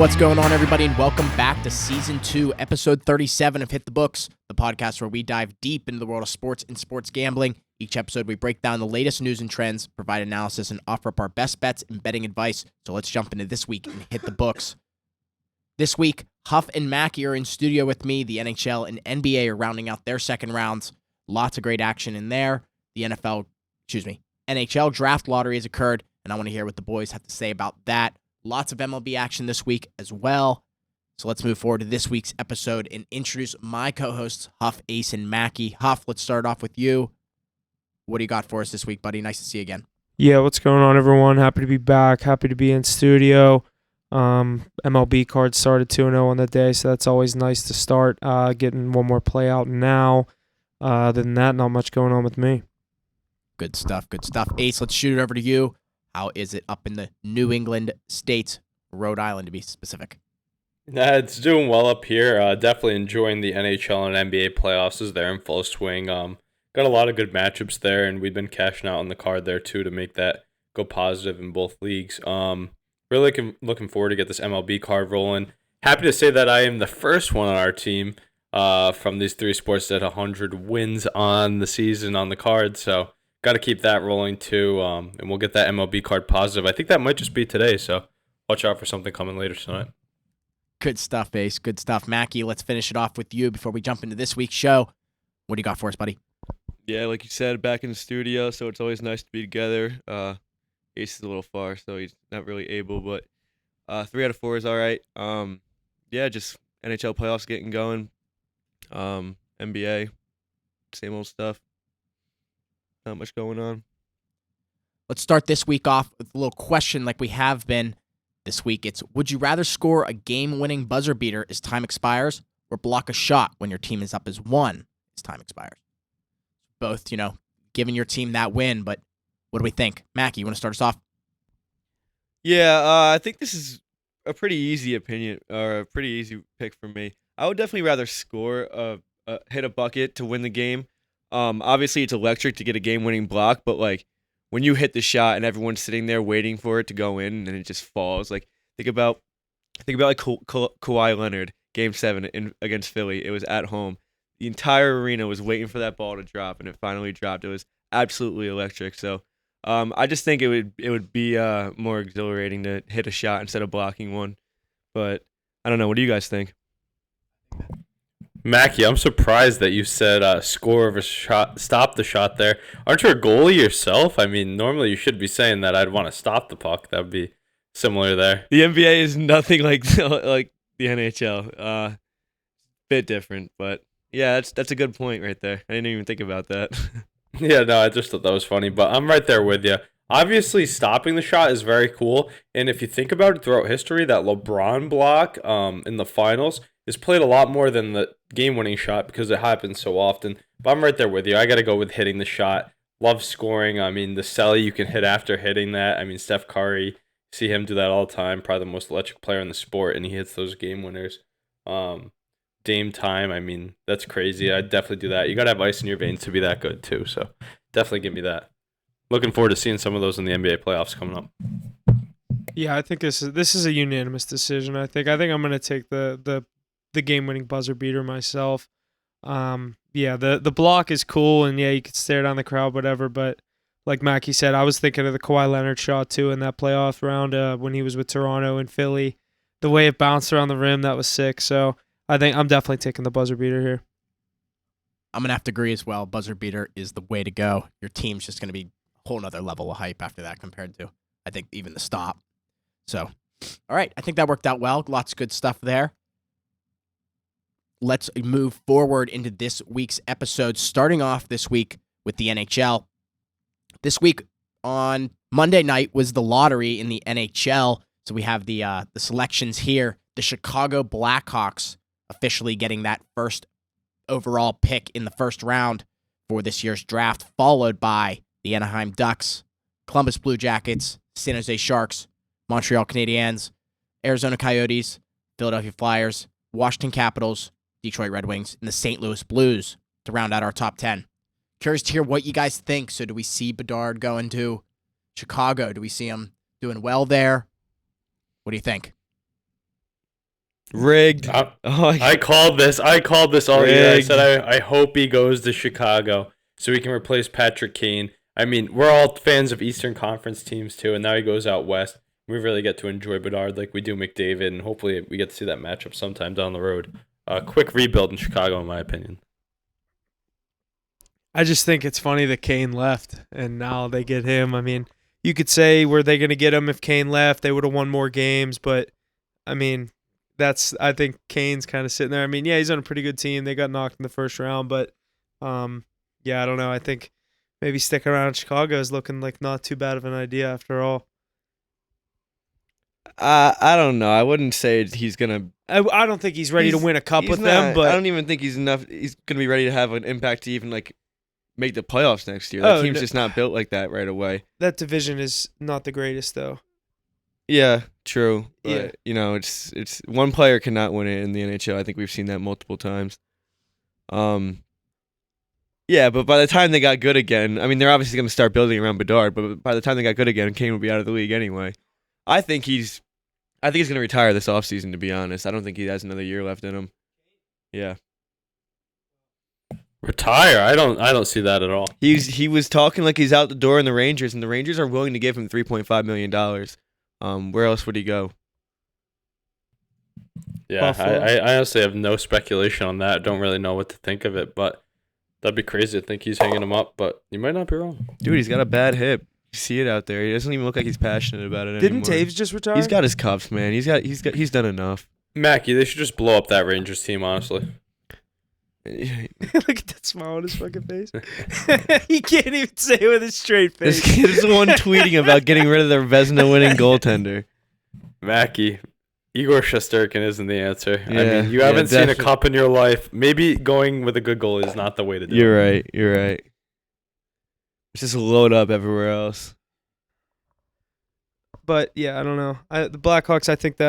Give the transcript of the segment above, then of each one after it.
What's going on, everybody, and welcome back to Season 2, Episode 37 of Hit the Books, the podcast where we dive deep into the world of sports and sports gambling. Each episode, we break down the latest news and trends, provide analysis, and offer up our best bets and betting advice. So let's jump into this week and hit the books. This week, Huff and Mackie are in studio with me. The NHL and NBA are rounding out their second rounds. Lots of great action in there. The NHL draft lottery has occurred, and I want to hear what the boys have to say about that. Lots of MLB action this week as well. So let's move forward to this week's episode and introduce my co-hosts, Huff, Ace, and Mackie. Huff, let's start off with you. What do you got for us this week, buddy? Nice to see you again. Yeah, what's going on, everyone? Happy to be back. Happy to be in studio. MLB cards started 2-0 on the day, so that's always nice to start getting one more play out now. Other than that, not much going on with me. Good stuff, good stuff. Ace, let's shoot it over to you. How is it up in the New England states, Rhode Island to be specific? It's doing well up here. Definitely enjoying the NHL and NBA playoffs as they're in full swing. Got a lot of good matchups there, and we've been cashing out on the card there too to make that go positive in both leagues. Really looking forward to get this MLB card rolling. Happy to say that I am the first one on our team from these three sports that 100 wins on the season on the card. So got to keep that rolling too, and we'll get that MLB card positive. I think that might just be today, so watch out for something coming later tonight. Good stuff, Ace. Good stuff. Mackie, let's finish it off with you before we jump into this week's show. What do you got for us, buddy? Yeah, like you said, back in the studio, so it's always nice to be together. Ace is a little far, so he's not really able, but 3 out of 4 is all right. Yeah, just NHL playoffs getting going. NBA, same old stuff. Not much going on. Let's start this week off with a little question like we have been this week. It's, would you rather score a game-winning buzzer beater as time expires or block a shot when your team is up as 1 as time expires? Both, giving your team that win, but what do we think? Mackie, you want to start us off? Yeah, I think this is a pretty easy opinion, or a pretty easy pick for me. I would definitely rather score hit a bucket to win the game. Obviously, it's electric to get a game-winning block, but like when you hit the shot and everyone's sitting there waiting for it to go in and it just falls, like think about like Kawhi Leonard, Game 7 against Philly. It was at home. The entire arena was waiting for that ball to drop, and it finally dropped. It was absolutely electric. So I just think it would be more exhilarating to hit a shot instead of blocking one. But I don't know. What do you guys think? Mackie, I'm surprised that you said score of a shot, stop the shot there. Aren't you a goalie yourself? I mean, normally you should be saying that I'd want to stop the puck. That would be similar there. The NBA is nothing like the NHL. Bit different, but yeah, that's a good point right there. I didn't even think about that. Yeah, no, I just thought that was funny, but I'm right there with you. Obviously, stopping the shot is very cool, and if you think about it throughout history, that LeBron block in the finals is played a lot more than the game-winning shot because it happens so often. But I'm right there with you. I got to go with hitting the shot. Love scoring. I mean, the celly you can hit after hitting that. I mean, Steph Curry, see him do that all the time. Probably the most electric player in the sport, and he hits those game winners. Dame time, I mean, that's crazy. I'd definitely do that. You got to have ice in your veins to be that good, too. So definitely give me that. Looking forward to seeing some of those in the NBA playoffs coming up. Yeah, I think this is a unanimous decision. I think I'm going to take the game-winning buzzer beater myself. Yeah, the block is cool, and yeah, you could stare down the crowd, whatever. But like Mackie said, I was thinking of the Kawhi Leonard shot too in that playoff round when he was with Toronto and Philly. The way it bounced around the rim, that was sick. So I think I'm definitely taking the buzzer beater here. I'm going to have to agree as well. Buzzer beater is the way to go. Your team's just going to be a whole nother level of hype after that compared to, I think, even the stop. So, all right, I think that worked out well. Lots of good stuff there. Let's move forward into this week's episode, starting off this week with the NHL. This week on Monday night was the lottery in the NHL, so we have the selections here. The Chicago Blackhawks officially getting that first overall pick in the first round for this year's draft, followed by the Anaheim Ducks, Columbus Blue Jackets, San Jose Sharks, Montreal Canadiens, Arizona Coyotes, Philadelphia Flyers, Washington Capitals, Detroit Red Wings, and the St. Louis Blues to round out our top 10. Curious to hear what you guys think. So do we see Bedard going to Chicago? Do we see him doing well there? What do you think? Rigged. I called this all year. I Rigged. said I hope he goes to Chicago so he can replace Patrick Kane. I mean, we're all fans of Eastern Conference teams too, and now he goes out west. We really get to enjoy Bedard like we do McDavid, and hopefully we get to see that matchup sometime down the road. Quick rebuild in Chicago, in my opinion. I just think it's funny that Kane left, and now they get him. I mean, you could say, were they going to get him if Kane left? They would have won more games, but, I mean, I think Kane's kind of sitting there. I mean, yeah, he's on a pretty good team. They got knocked in the first round, but, yeah, I don't know. I think maybe sticking around in Chicago is looking like not too bad of an idea after all. I don't know. I wouldn't say he's gonna. I don't think he's ready to win a cup with them, but I don't even think he's enough. He's gonna be ready to have an impact to even like make the playoffs next year. That team's just not built like that right away. That division is not the greatest, though. Yeah, true. But, Yeah. you know, it's one player cannot win it in the NHL. I think we've seen that multiple times. Yeah, but by the time they got good again, I mean, they're obviously going to start building around Bedard, but by the time they got good again, Kane would be out of the league anyway. I think he's going to retire this offseason, to be honest. I don't think he has another year left in him. Yeah. Retire? I don't see that at all. He was talking like he's out the door in the Rangers, and the Rangers are willing to give him $3.5 million. Where else would he go? Yeah, I honestly have no speculation on that. Don't really know what to think of it, but that'd be crazy to think he's hanging him up, but you might not be wrong. Dude, he's got a bad hip. You see it out there. He doesn't even look like he's passionate about it Didn't anymore. Taves just retire? He's got his cups, man. He's done enough. Mackie, they should just blow up that Rangers team, honestly. Look at that smile on his fucking face. He can't even say it with a straight This face. kid is the one tweeting about getting rid of their Vezina-winning goaltender. Mackie, Igor Shesterkin isn't the answer. I Yeah, mean, you haven't seen a definitely. cup in your life. Maybe going with a good goal is not the way to do You're it. right. You're right. Just load up everywhere else. But yeah, I don't know. The Blackhawks, I think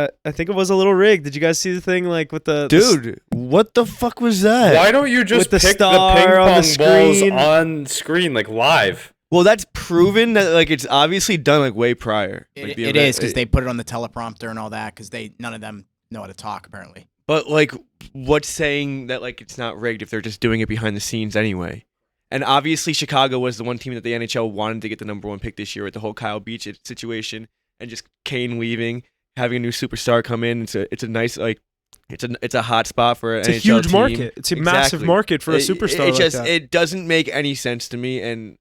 it was a little rigged. Did you guys see the thing like with the Dude, what the fuck was that? Why don't you just With the pick the star ping on the pong balls screen? on screen, like live? Well, that's proven that like it's obviously done like way prior. Like, It is because they put it on the teleprompter and all that because none of them know how to talk apparently. But like, what's saying that like it's not rigged if they're just doing it behind the scenes anyway? And obviously, Chicago was the one team that the NHL wanted to get the number one pick this year with the whole Kyle Beach situation and just Kane leaving, having a new superstar come in. It's a nice like. It's a hot spot for an It's a NHL huge team. market. It's a massive Exactly. market for a superstar It like just that. it doesn't make any sense to me, and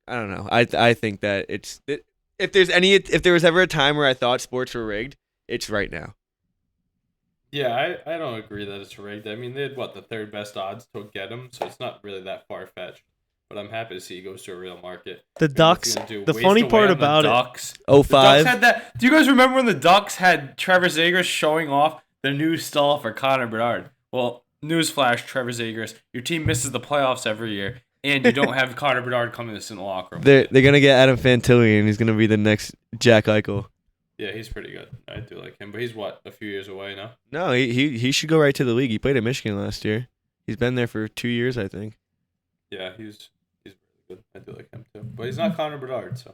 I don't know. I think that if there was ever a time where I thought sports were rigged, it's right now. Yeah, I don't agree that it's rigged. I mean, they had, the third best odds to get him, so it's not really that far-fetched. But I'm happy to see he goes to a real market. The Ducks, the Waste funny away part on the about it, Ducks. 05. The Ducks had that. Do you guys remember when the Ducks had Trevor Zegras showing off the new stall for Connor Bedard? Well, newsflash, Trevor Zegras, your team misses the playoffs every year, and you don't have Connor Bedard coming to in the locker room. They're gonna get Adam Fantilli, and he's gonna be the next Jack Eichel. Yeah, he's pretty good. I do like him, but he's a few years away now. No, he should go right to the league. He played at Michigan last year. He's been there for 2 years, I think. Yeah, he's really good. I do like him too, but he's not Connor Bedard, so.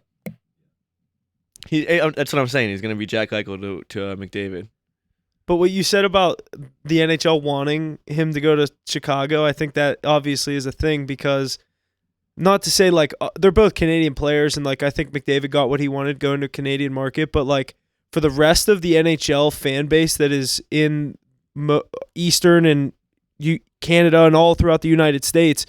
That's what I'm saying. He's gonna be Jack Eichel to McDavid. but what you said about the NHL wanting him to go to Chicago, I think that obviously is a thing because not to say like they're both Canadian players and like I think McDavid got what he wanted going to a Canadian market, but like for the rest of the NHL fan base that is in Eastern and Canada and all throughout the United States,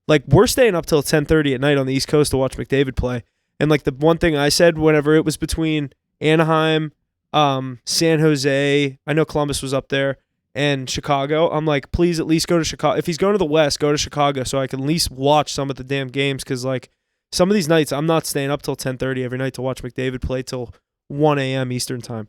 like we're staying up till 10:30 at night on the East Coast to watch McDavid play. And like the one thing I said whenever it was between Anaheim, San Jose, I know Columbus was up there, and Chicago, I'm like, please at least go to Chicago. If he's going to the West, go to Chicago so I can at least watch some of the damn games because like some of these nights I'm not staying up till 10:30 every night to watch McDavid play till 1 a.m. Eastern time.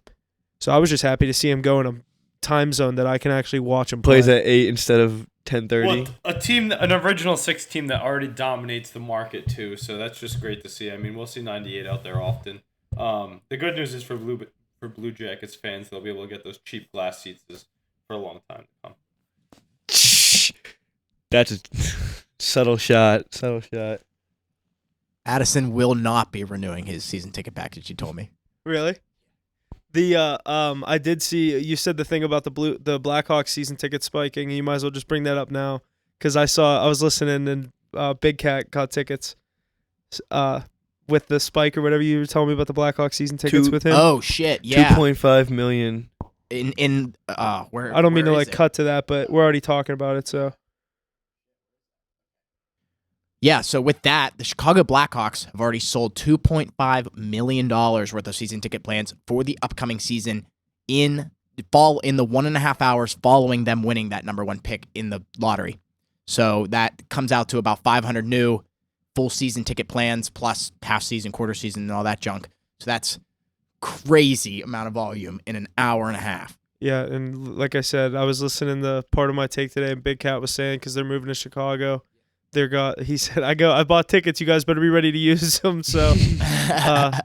So I was just happy to see him go in a time zone that I can actually watch him play. Plays at 8 instead of 10:30. Well, an original 6 team that already dominates the market too, so that's just great to see. I mean, we'll see 98 out there often. The good news is for Blue Jackets fans, they'll be able to get those cheap glass seats for a long time to come. That's a subtle shot. Subtle shot. Addison will not be renewing his season ticket package, he told me. Really? I did see you said the thing about the Blackhawks season ticket spiking, and you might as well just bring that up now because I was listening and Big Cat got tickets with the spike or whatever you were telling me about the Blackhawks season tickets with him. Oh shit, yeah. 2.5 million. Where I don't mean to where like is it? cut to that, but we're already talking about it, so Yeah, so with that, the Chicago Blackhawks have already sold $2.5 million worth of season ticket plans for the upcoming season in the 1.5 hours following them winning that number 1 pick in the lottery. So that comes out to about 500 new full season ticket plans plus half season, quarter season, and all that junk. So that's crazy amount of volume in an hour and a half. yeah. And like I said, I was listening to part of my take today, and Big Cat was saying because they're moving to Chicago. He said, I bought tickets. You guys better be ready to use them. So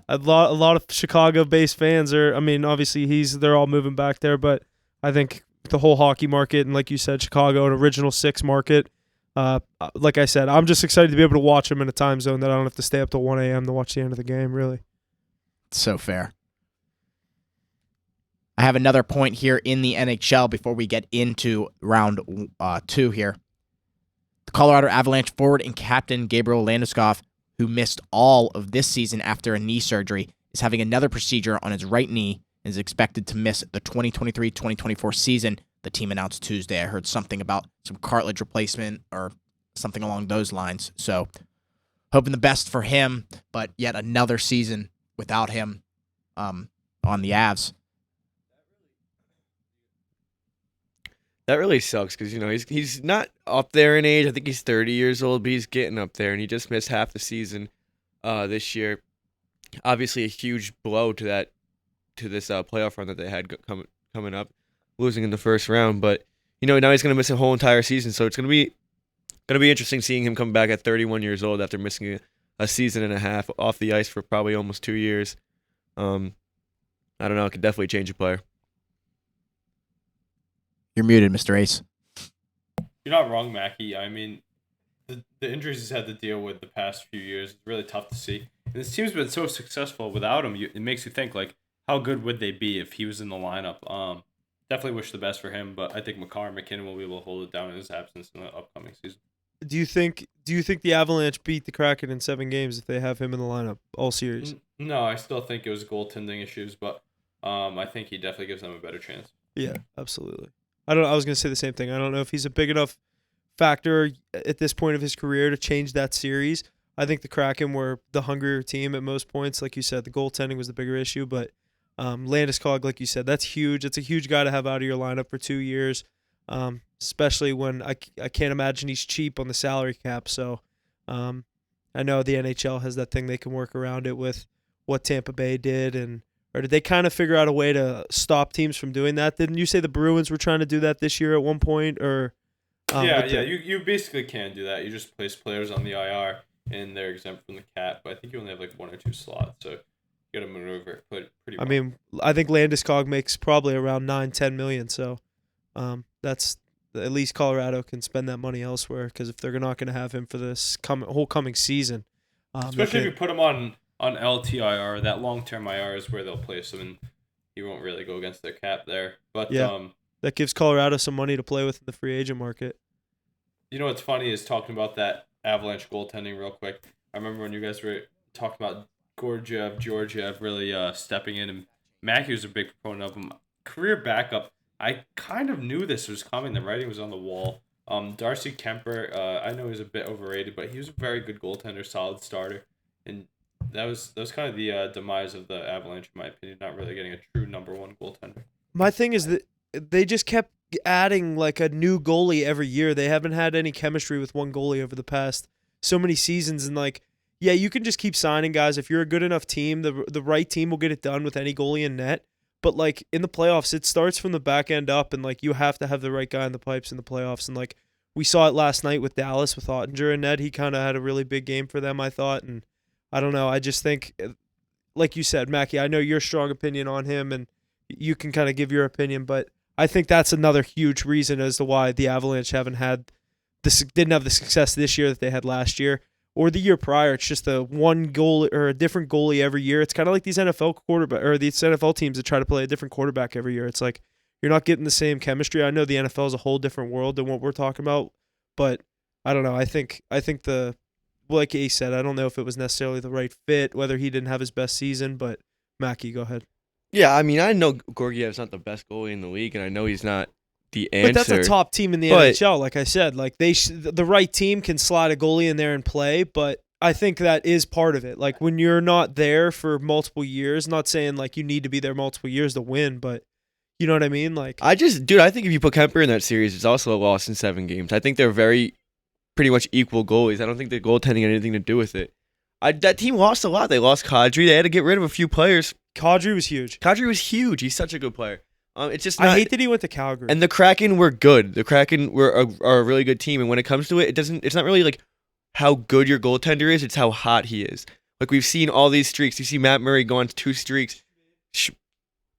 a lot of Chicago-based fans are. I mean, obviously they're all moving back there, but I think the whole hockey market and like you said, Chicago, an original 6 market. Like I said, I'm just excited to be able to watch them in a time zone that I don't have to stay up till 1 a.m. to watch the end of the game. Really, So fair. I have another point here in the NHL before we get into round 2 here. The Colorado Avalanche forward and captain Gabriel Landeskog, who missed all of this season after a knee surgery, is having another procedure on his right knee and is expected to miss the 2023-2024 season, the team announced Tuesday. I heard something about some cartilage replacement or something along those lines. So hoping the best for him, but yet another season without him on the Avs. That really sucks because he's not up there in age. I think he's 30 years old, but he's getting up there, and he just missed half the season this year. Obviously, a huge blow to this playoff run that they had coming up, losing in the first round. But now he's going to miss a whole entire season, so it's going to be interesting seeing him come back at 31 years old after missing a season and a half off the ice for probably almost 2 years. I don't know. It could definitely change a player. You're muted, Mr. Ace. You're not wrong, Mackie. I mean, the injuries he's had to deal with the past few years is really tough to see. And this team's been so successful without him. It makes you think, like, how good would they be if he was in the lineup? Definitely wish the best for him, but I think Makar and McKinnon will be able to hold it down in his absence in the upcoming season. do you think the Avalanche beat the Kraken in 7 games if they have him in the lineup all series? No, I still think it was goaltending issues, but I think he definitely gives them a better chance. Yeah, absolutely. I was going to say the same thing. I don't know if he's a big enough factor at this point of his career to change that series. I think the Kraken were the hungrier team at most points. Like you said, the goaltending was the bigger issue, but Landeskog, like you said, that's huge. It's a huge guy to have out of your lineup for 2 years, especially when I can't imagine he's cheap on the salary cap. So I know the NHL has that thing they can work around it with what Tampa Bay did, or did they kind of figure out a way to stop teams from doing that? Didn't you say the Bruins were trying to do that this year at one point? Or You basically can do that. You just place players on the IR and they're exempt from the cap. But I think you only have like 1 or 2 slots, so you got to maneuver pretty well. I mean, I think Landeskog makes probably around $9-10 million, so that's at least Colorado can spend that money elsewhere, because if they're not going to have him for this whole coming season, especially if you put him on LTIR, that long-term IR is where they'll place him, and he won't really go against their cap there. But yeah, that gives Colorado some money to play with in the free agent market. You know what's funny is talking about that Avalanche goaltending real quick. I remember when you guys were talking about Georgiev really stepping in, and Mackey was a big proponent of him. Career backup, I kind of knew this was coming. The writing was on the wall. Darcy Kemper, I know he's a bit overrated, but he was a very good goaltender, solid starter, and that was kind of the demise of the Avalanche, in my opinion, not really getting a true number 1 goaltender. My thing is that they just kept adding like a new goalie every year. They haven't had any chemistry with one goalie over the past so many seasons, and like, yeah, you can just keep signing guys. If you're a good enough team, the right team will get it done with any goalie in net. But like in the playoffs, it starts from the back end up, and like you have to have the right guy in the pipes in the playoffs. And like we saw it last night with Dallas with Ottinger and net. He kind of had a really big game for them, I thought. And I don't know. I just think, like you said, Mackie, I know your strong opinion on him, and you can kind of give your opinion, but I think that's another huge reason as to why the Avalanche didn't have the success this year that they had last year. or the year prior, it's just a one goal or a different goalie every year. It's kind of like these NFL quarterback or these NFL teams that try to play a different quarterback every year. It's like you're not getting the same chemistry. I know the NFL is a whole different world than what we're talking about, but I don't know. I think like Ace said, I don't know if it was necessarily the right fit, whether he didn't have his best season, but Mackie, go ahead. Yeah, I mean, I know Gorgiev's not the best goalie in the league, and I know he's not the answer. But that's a top team in the NHL, like I said. Like the right team can slide a goalie in there and play, but I think that is part of it. Like when you're not there for multiple years, not saying like you need to be there multiple years to win, but you know what I mean? Like I think if you put Kemper in that series, it's also a loss in 7 games. I think they're pretty much equal goalies. I don't think the goaltending had anything to do with it. That team lost a lot. They lost Kadri. They had to get rid of a few players. Kadri was huge. He's such a good player. It's just I hate that he went to Calgary. And the Kraken were good. The Kraken are a really good team. And when it comes to it, it's not really like how good your goaltender is. It's how hot he is. Like we've seen all these streaks. You see Matt Murray go on 2 streaks.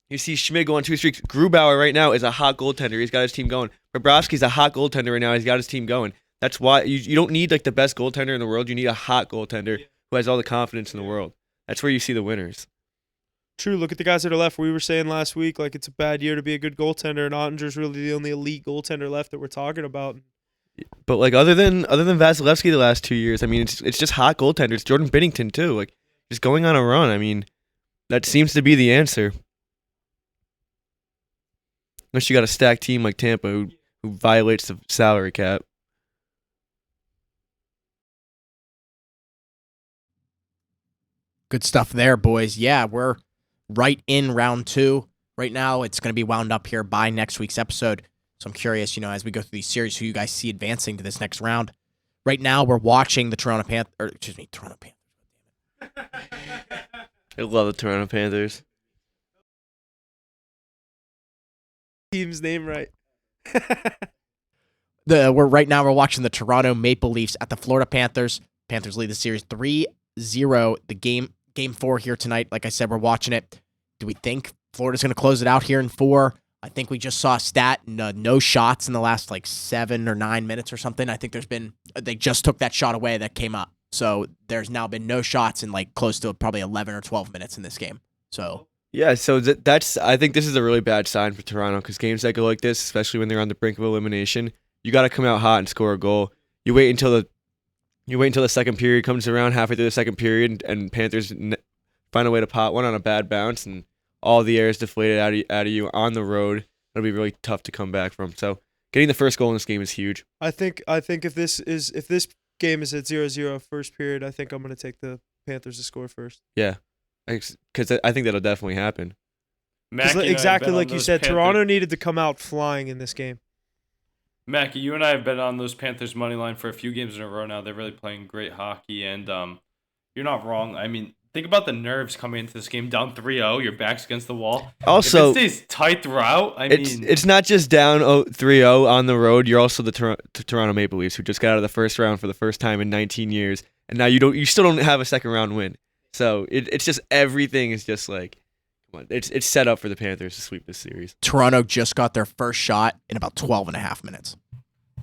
You see Schmid go on 2 streaks. Grubauer right now is a hot goaltender. He's got his team going. Bobrovsky's a hot goaltender right now. He's got his team going. That's why you don't need like the best goaltender in the world. You need a hot goaltender who has all the confidence in the world. That's where you see the winners. True. Look at the guys that are left. We were saying last week, like it's a bad year to be a good goaltender, and Ottinger's really the only elite goaltender left that we're talking about. But like other than Vasilevsky the last 2 years, I mean it's just hot goaltenders. Jordan Binnington too, like just going on a run. I mean, that seems to be the answer. Unless you got a stacked team like Tampa who violates the salary cap. Good stuff there, boys. Yeah, we're right in round 2. Right now, it's going to be wound up here by next week's episode. So I'm curious, as we go through these series, who you guys see advancing to this next round. Right now, we're watching the Toronto Panthers. I love the Toronto Panthers. Team's name right. We're watching the Toronto Maple Leafs at the Florida Panthers. Panthers lead the series 3-0. The game 4 here tonight. Like I said, we're watching it. Do we think Florida's going to close it out here in 4? I think we just saw a stat, no shots in the last 7 or 9 minutes or something. I think they just took that shot away that came up. So there's now been no shots in close to probably 11 or 12 minutes in this game. So yeah, so I think this is a really bad sign for Toronto because games that go like this, especially when they're on the brink of elimination, you got to come out hot and score a goal. You wait until the second period comes around, halfway through the second period, and Panthers find a way to pot one on a bad bounce, and all the air is deflated out of you on the road. It'll be really tough to come back from. So getting the first goal in this game is huge. I think if this game is at 0-0 first period, I think I'm going to take the Panthers to score first. Yeah, because I think that'll definitely happen. Exactly like you said, Toronto needed to come out flying in this game. Mackie, you and I have been on those Panthers money line for a few games in a row now. They're really playing great hockey, and you're not wrong. I mean, think about the nerves coming into this game down 3-0. Your back's against the wall. Also, if it stays tight throughout, it's not just down 3-0 on the road. You're also the Toronto Maple Leafs, who just got out of the first round for the first time in 19 years, and now you still don't have a second round win. So it's just everything is just it's set up for the Panthers to sweep this series. Toronto just got their first shot in about 12 and a half minutes.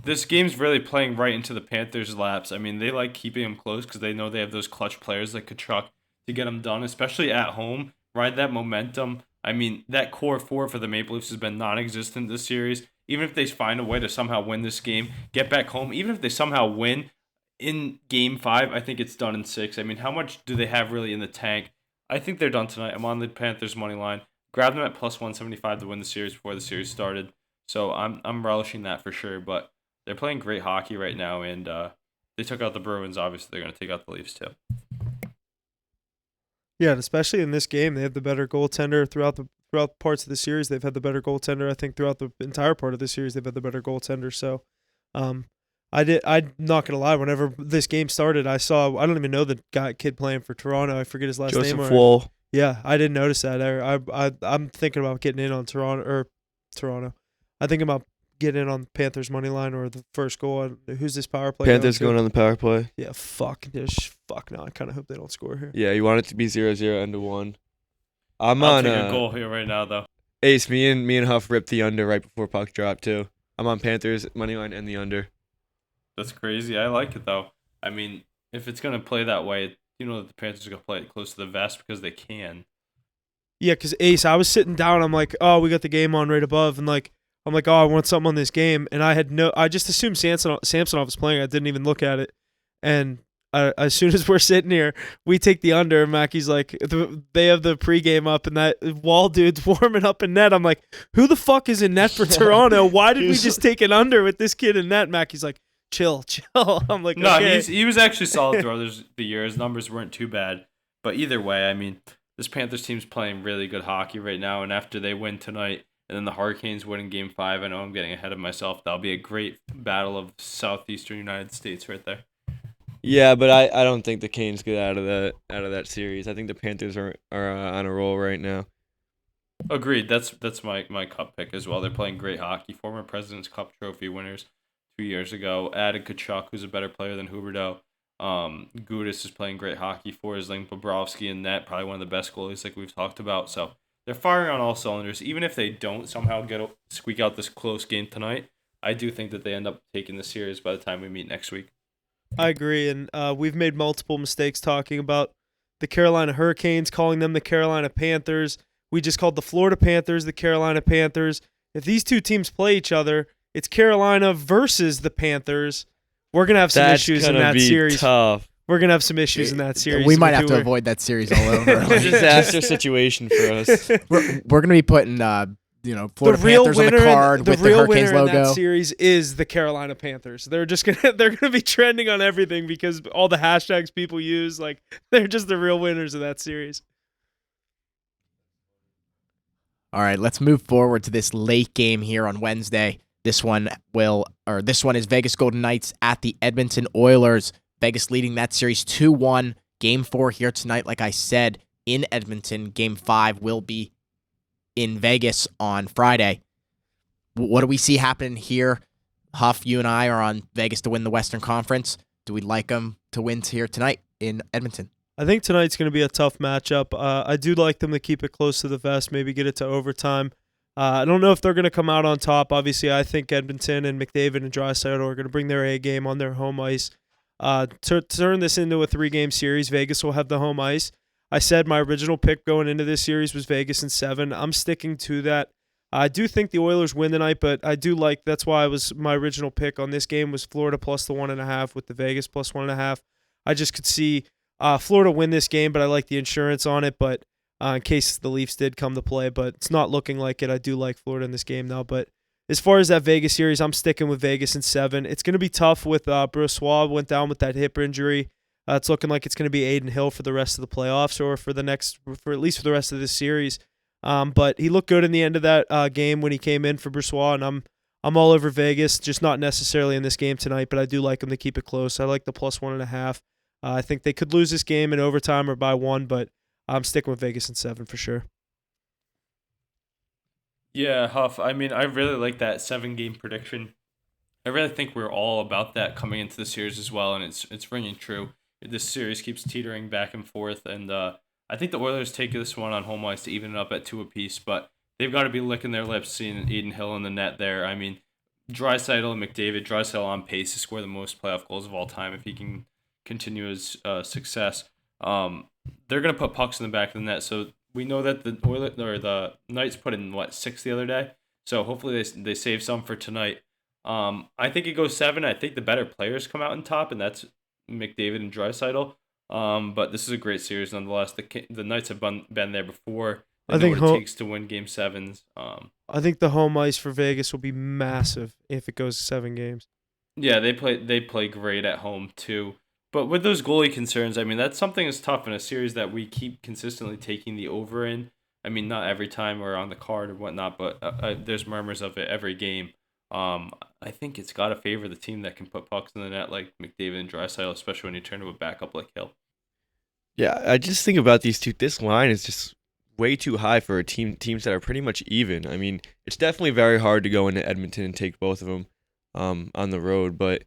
This game's really playing right into the Panthers' laps. I mean, they like keeping them close because they know they have those clutch players like Kachuk to get them done, especially at home. Ride that momentum. I mean, that core 4 for the Maple Leafs has been non-existent this series. Even if they find a way to somehow win this game, get back home, even if they somehow win in Game 5, I think it's done in 6. I mean, how much do they have really in the tank? I think they're done tonight. I'm on the Panthers money line. Grabbed them at plus 175 to win the series before the series started. So I'm relishing that for sure. But they're playing great hockey right now, and they took out the Bruins. Obviously, they're going to take out the Leafs too. Yeah, and especially in this game, they have the better goaltender throughout parts of the series. They've had the better goaltender. I think throughout the entire part of the series, they've had the better goaltender. So, I'm not gonna lie. Whenever this game started, I don't even know the kid playing for Toronto. I forget his last name. Joseph Woll. Yeah, I didn't notice that. I'm thinking about getting in on Toronto. I think about getting in on Panthers money line or the first goal. Who's this power play? Panthers going on the power play. Yeah, fuck no. I kind of hope they don't score here. Yeah, you want it to be 0-0 end of 1. I'll take a goal here right now though. Ace, me and Huff ripped the under right before puck drop too. I'm on Panthers money line and the under. That's crazy. I like it though. I mean, if it's gonna play that way, you know that the Panthers are gonna play it close to the vest because they can. Yeah, because Ace, I was sitting down. I'm like, oh, we got the game on right above, and I'm like, oh, I want something on this game, and I just assumed Samsonov was playing. I didn't even look at it, and as soon as we're sitting here, we take the under, and Mackey's like, they have the pregame up, and that Wall dude's warming up in net. I'm like, who the fuck is in net for Toronto? Why did we just take an under with this kid in net? Mackey's like, chill. I'm like, no, okay. he was actually solid throughout the year. His numbers weren't too bad, but either way, I mean, this Panthers team's playing really good hockey right now, and after they win tonight, and then the Hurricanes win in Game 5, I know I'm getting ahead of myself. That'll be a great battle of Southeastern United States right there. Yeah, but I don't think the Canes get out of that series. I think the Panthers are on a roll right now. Agreed. That's my cup pick as well. They're playing great hockey. Former President's Cup trophy winners 2 years ago. Added Kachuk, who's a better player than Huberdeau. Gudis is playing great hockey for Zling Bobrovsky in net, probably one of the best goalies like we've talked about. So they're firing on all cylinders. Even if they don't somehow squeak out this close game tonight, I do think that they end up taking the series by the time we meet next week. I agree, and we've made multiple mistakes talking about the Carolina Hurricanes, calling them the Carolina Panthers. We just called the Florida Panthers the Carolina Panthers. If these two teams play each other, it's Carolina versus the Panthers. We're going to have some issues in that series. Tough. We're going to have some issues in that series. We might have to avoid that series all over. It's a disaster situation for us. We're going to be putting Florida the real Panthers on the winner card with the Hurricanes in logo. That series is the Carolina Panthers. They're gonna be trending on everything because all the hashtags people use, like they're just the real winners of that series. All right, let's move forward to this late game here on Wednesday. This one is Vegas Golden Knights at the Edmonton Oilers. Vegas leading that series 2-1. Game 4 here tonight, like I said, in Edmonton. Game 5 will be in Vegas on Friday. What do we see happening here? Huff, you and I are on Vegas to win the Western Conference. Do we like them to win here tonight in Edmonton? I think tonight's going to be a tough matchup. I do like them to keep it close to the vest, maybe get it to overtime. I don't know if they're going to come out on top. Obviously, I think Edmonton and McDavid and Draisaitl are going to bring their A game on their home ice. To turn this into a 3-game series, Vegas will have the home ice. I said my original pick going into this series was Vegas in 7. I'm sticking to that. I do think the Oilers win tonight, but I do like, that's why my original pick on this game was Florida plus the 1.5 with the Vegas plus 1.5. I just could see Florida win this game, but I like the insurance on it, but in case the Leafs did come to play, but it's not looking like it. I do like Florida in this game now, but as far as that Vegas series, I'm sticking with Vegas in 7. It's going to be tough with Brossoit went down with that hip injury. It's looking like it's going to be Aiden Hill for the rest of the playoffs or for at least for the rest of this series. But he looked good in the end of that game when he came in for Brossoit, and I'm all over Vegas, just not necessarily in this game tonight, but I do like them to keep it close. I like the plus 1.5. I think they could lose this game in overtime or by 1, but I'm sticking with Vegas in 7 for sure. Yeah, Huff. I mean, I really like that 7-game prediction. I really think we're all about that coming into the series as well, and it's ringing true. This series keeps teetering back and forth, and I think the Oilers take this one on home ice to even it up at 2 apiece, but they've got to be licking their lips seeing Aiden Hill in the net there. I mean, Draisaitl and McDavid, Draisaitl on pace to score the most playoff goals of all time if he can continue his success. They're going to put pucks in the back of the net, so we know that the Knights put in, 6 the other day, so hopefully they save some for tonight. I think it goes 7. I think the better players come out on top, and that's McDavid and Draisaitl. But this is a great series nonetheless. The Knights have been there before. They know what it takes to win Game 7s. I think the home ice for Vegas will be massive if it goes 7 games. Yeah, they play great at home too. But with those goalie concerns, I mean, that's something that's tough in a series that we keep consistently taking the over in. I mean, not every time we're on the card or whatnot, but there's murmurs of it every game. I think it's got to favor the team that can put pucks in the net like McDavid and Draisaitl, especially when you turn to a backup like Hill. Yeah, I just think about these two. This line is just way too high for teams that are pretty much even. I mean, it's definitely very hard to go into Edmonton and take both of them on the road, but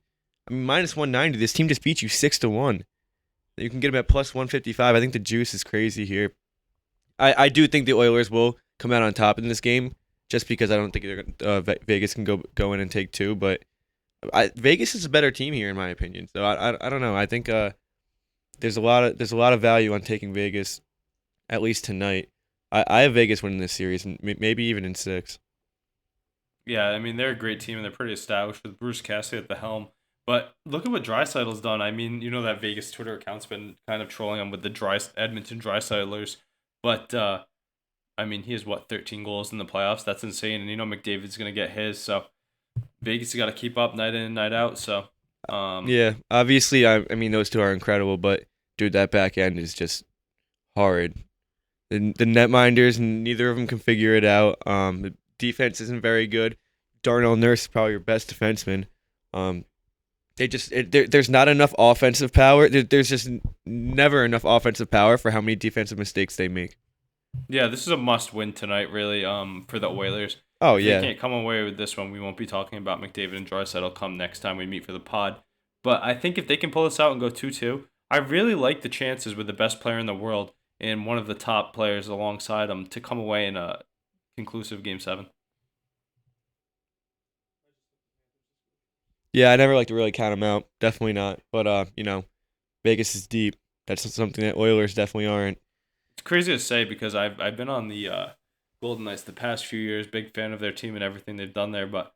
I mean, minus 190, this team just beat you 6-1. You can get them at plus 155. I think the juice is crazy here. I do think the Oilers will come out on top in this game, just because I don't think Vegas can go in and take 2. But Vegas is a better team here, in my opinion. So I don't know. I think there's a lot of value on taking Vegas, at least tonight. I have Vegas winning this series, and maybe even in 6. Yeah, I mean, they're a great team and they're pretty established with Bruce Cassidy at the helm. But look at what Draisaitl's done. I mean, you know that Vegas Twitter account's been kind of trolling him with the Edmonton Draisaitlers. But, I mean, he has, 13 goals in the playoffs? That's insane. And you know McDavid's going to get his. So Vegas has got to keep up night in and night out. So, Yeah, obviously, I mean, those two are incredible, but, dude, that back end is just horrid. The netminders, neither of them can figure it out. The defense isn't very good. Darnell Nurse is probably your best defenseman. There's not enough offensive power. There's just never enough offensive power for how many defensive mistakes they make. yeah, this is a must-win tonight, really, for the Oilers. Oh, If yeah. they can't come away with this one, we won't be talking about McDavid and Draisaitl come next time we meet for the pod. But I think if they can pull this out and go 2-2, I really like the chances with the best player in the world and one of the top players alongside him to come away in a conclusive Game 7. Yeah, I never like to really count them out. Definitely not. But, Vegas is deep. That's something that Oilers definitely aren't. It's crazy to say because I've been on the Golden Knights the past few years, big fan of their team and everything they've done there, but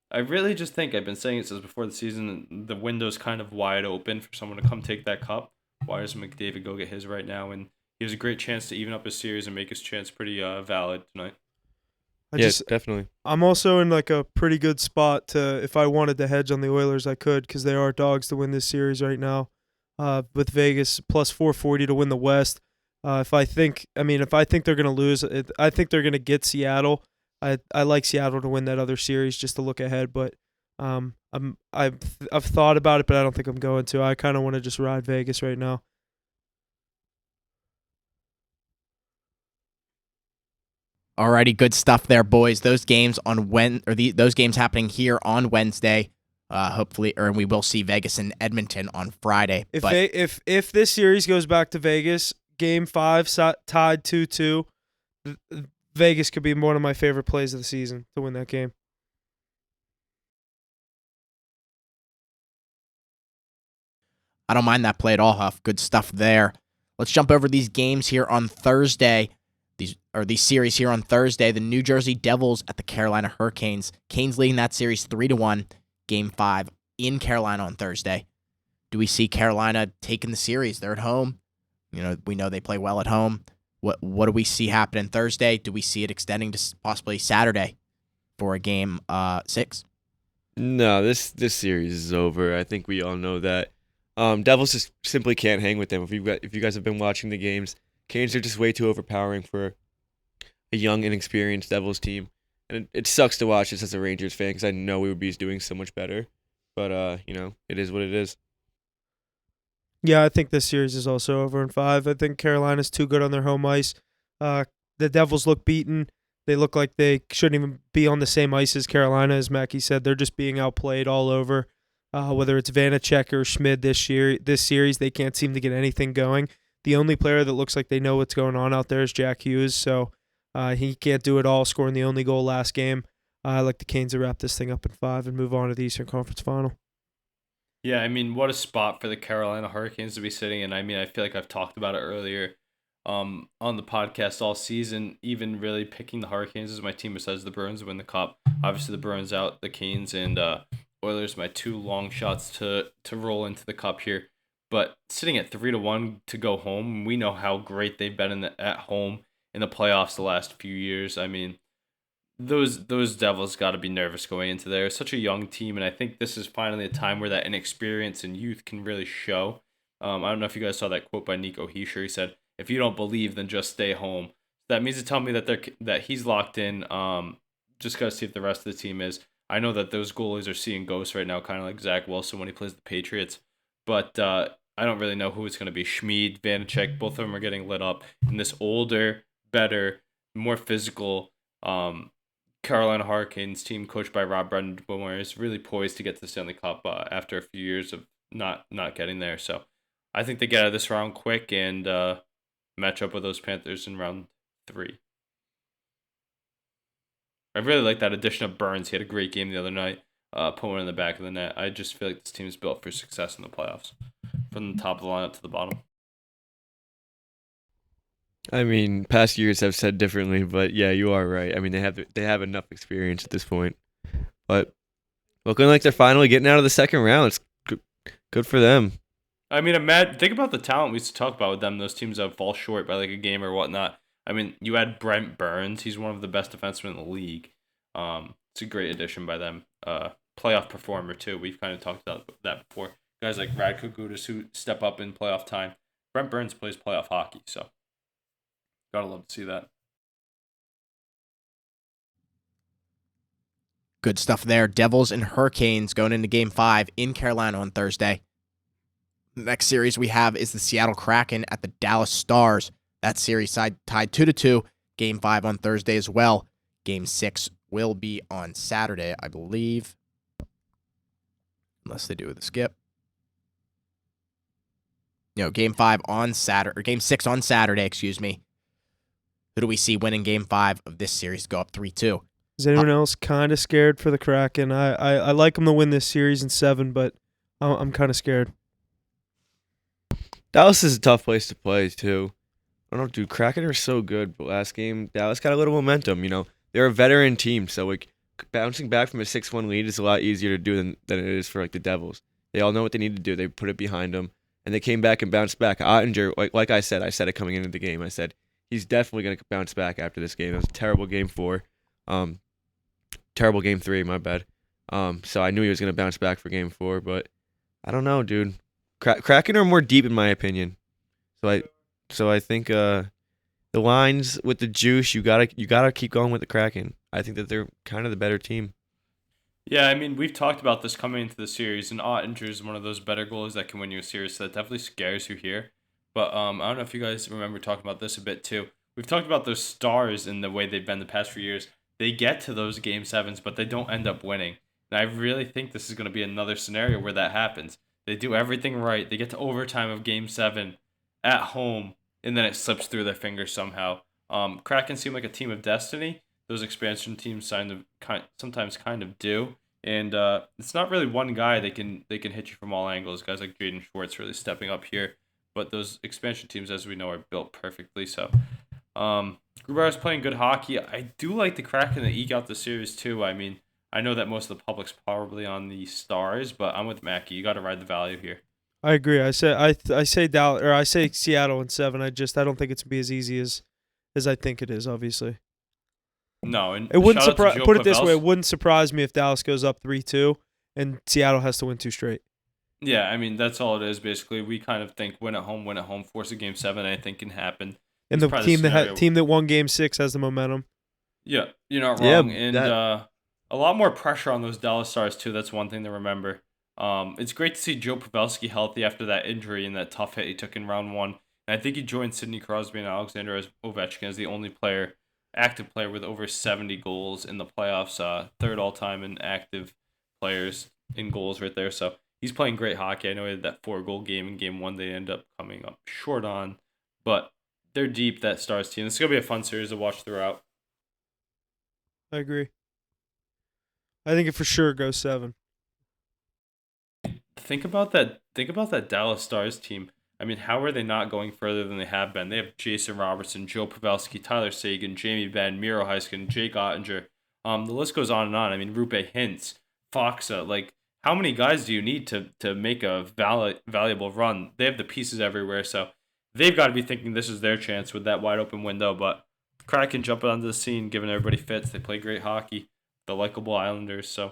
I really just think I've been saying it since before the season, the window's kind of wide open for someone to come take that cup. Why doesn't McDavid go get his right now? And he has a great chance to even up his series and make his chance pretty valid tonight. Definitely. I'm also in like a pretty good spot to, if I wanted to hedge on the Oilers, I could, because they are dogs to win this series right now. With Vegas plus 440 to win the West. If I think they're going to lose, I think they're going to get Seattle. I like Seattle to win that other series just to look ahead, but I've thought about it, but I don't think I'm going to. I kind of want to just ride Vegas right now. Alrighty, good stuff there, boys. Those games those games happening here on Wednesday. Hopefully, or we will see Vegas and Edmonton on Friday. If this series goes back to Vegas, Game 5 tied 2-2, Vegas could be one of my favorite plays of the season to win that game. I don't mind that play at all, Huff. Good stuff there. Let's jump over these games here on Thursday. These series here on Thursday. The New Jersey Devils at the Carolina Hurricanes. Canes leading that series 3-1. Game 5 in Carolina on Thursday. Do we see Carolina taking the series? They're at home. We know they play well at home. What do we see happening Thursday? Do we see it extending to possibly Saturday for a game 6? No, this series is over. I think we all know that. Devils just simply can't hang with them. If you guys have been watching the games, Canes are just way too overpowering for a young, inexperienced Devils team. And it sucks to watch this as a Rangers fan because I know we would be doing so much better. But, it is what it is. Yeah, I think this series is also over in 5. I think Carolina's too good on their home ice. The Devils look beaten. They look like they shouldn't even be on the same ice as Carolina, as Mackie said. They're just being outplayed all over. Whether it's Vanacek or Schmid this series, they can't seem to get anything going. The only player that looks like they know what's going on out there is Jack Hughes, so he can't do it all, scoring the only goal last game. I like the Canes to wrap this thing up in 5 and move on to the Eastern Conference Final. Yeah, I mean, what a spot for the Carolina Hurricanes to be sitting in. I mean, I feel like I've talked about it earlier on the podcast all season, even really picking the Hurricanes as my team besides the Bruins to win the Cup. Obviously, the Bruins out, the Canes and Oilers, my 2 long shots to roll into the Cup here. But sitting at 3-1 to go home, we know how great they've been at home in the playoffs the last few years. I mean, those Devils got to be nervous going into there. It's such a young team, and I think this is finally a time where that inexperience and youth can really show. I don't know if you guys saw that quote by Nico Hischier. He said, "If you don't believe, then just stay home." That means to tell me that he's locked in. Just got to see if the rest of the team is. I know that those goalies are seeing ghosts right now, kind of like Zach Wilson when he plays the Patriots. But I don't really know who it's going to be. Schmid, Vanacek, both of them are getting lit up. And this older, better, more physical Carolina Hurricanes team coached by Rob Brendan is really poised to get to the Stanley Cup after a few years of not getting there. So I think they get out of this round quick and match up with those Panthers in round 3. I really like that addition of Burns. He had a great game the other night, put one in the back of the net. I just feel like this team is built for success in the playoffs, from the top of the lineup to the bottom. I mean, past years have said differently, but yeah, you are right. I mean, they have enough experience at this point. But looking like they're finally getting out of the second round. It's good for them. I mean, think about the talent we used to talk about with them. Those teams that fall short by like a game or whatnot. I mean, you had Brent Burns. He's one of the best defensemen in the league. It's a great addition by them. Playoff performer too. We've kind of talked about that before. Guys like Radko Gudas who step up in playoff time. Brent Burns plays playoff hockey, so gotta love to see that. Good stuff there. Devils and Hurricanes going into Game 5 in Carolina on Thursday. The next series we have is the Seattle Kraken at the Dallas Stars. That series tied 2-2. Game 5 on Thursday as well. Game 6 will be on Saturday, I believe. Unless they do with a skip. Game 5 on Saturday, or Game 6 on Saturday, excuse me. Who do we see winning Game 5 of this series to go up 3-2? Is anyone else kind of scared for the Kraken? I like them to win this series in 7, but I'm kind of scared. Dallas is a tough place to play too. I don't know, dude. Kraken are so good, but last game Dallas got a little momentum. They're a veteran team, so like bouncing back from a 6-1 lead is a lot easier to do than it is for like the Devils. They all know what they need to do. They put it behind them, and they came back and bounced back. Ottinger, like I said it coming into the game. I said he's definitely gonna bounce back after this game. It was a terrible Game 4. Terrible Game 3, my bad. So I knew he was going to bounce back for Game 4, but I don't know, dude. Kraken are more deep in my opinion. So I think the lines with the juice, you gotta keep going with the Kraken. I think that they're kind of the better team. Yeah, I mean, we've talked about this coming into the series, and Ottinger is one of those better goalies that can win you a series, so that definitely scares you here. But I don't know if you guys remember talking about this a bit too. We've talked about those Stars and the way they've been the past few years. They get to those Game 7s, but they don't end up winning. And I really think this is going to be another scenario where that happens. They do everything right. They get to overtime of Game 7 at home, and then it slips through their fingers somehow. Kraken seem like a team of destiny. Those expansion teams sometimes kind of do. And it's not really one guy they can hit you from all angles. Guys like Jaden Schwartz really stepping up here. But those expansion teams, as we know, are built perfectly. So Grubauer is playing good hockey. I do like the Kraken to eke out the series too. I mean, I know that most of the public's probably on the Stars, but I'm with Mackie. You got to ride the value here. I agree. I say Dallas, or I say Seattle in 7. I don't think it's gonna be as easy as I think it is. Obviously, no. And it wouldn't surprise. put it this way. It wouldn't surprise me if Dallas goes up 3-2 and Seattle has to win 2 straight. Yeah, I mean that's all it is. Basically, we kind of think win at home, force a Game 7. Anything can happen. And the team that won Game 6 has the momentum. Yeah, you're not wrong. Yeah, and a lot more pressure on those Dallas Stars too. That's one thing to remember. It's great to see Joe Pavelski healthy after that injury and that tough hit he took in round 1. And I think he joined Sidney Crosby and Alexander Ovechkin as the only active player with over 70 goals in the playoffs. Third all time in active players in goals right there. So he's playing great hockey. I know he had that 4-goal game in Game 1 they end up coming up short on, but they're deep, that Stars team. It's going to be a fun series to watch throughout. I agree. I think it for sure goes 7. Think about that Dallas Stars team. I mean, how are they not going further than they have been? They have Jason Robertson, Joe Pavelski, Tyler Seguin, Jamie Benn, Miro Heiskanen, Jake Ottinger. The list goes on and on. I mean, Rupe Hintz, Foxa. Like, how many guys do you need to make a valuable run? They have the pieces everywhere, so they've got to be thinking this is their chance with that wide open window. But Kraken jumping onto the scene, giving everybody fits. They play great hockey. The likable Islanders, so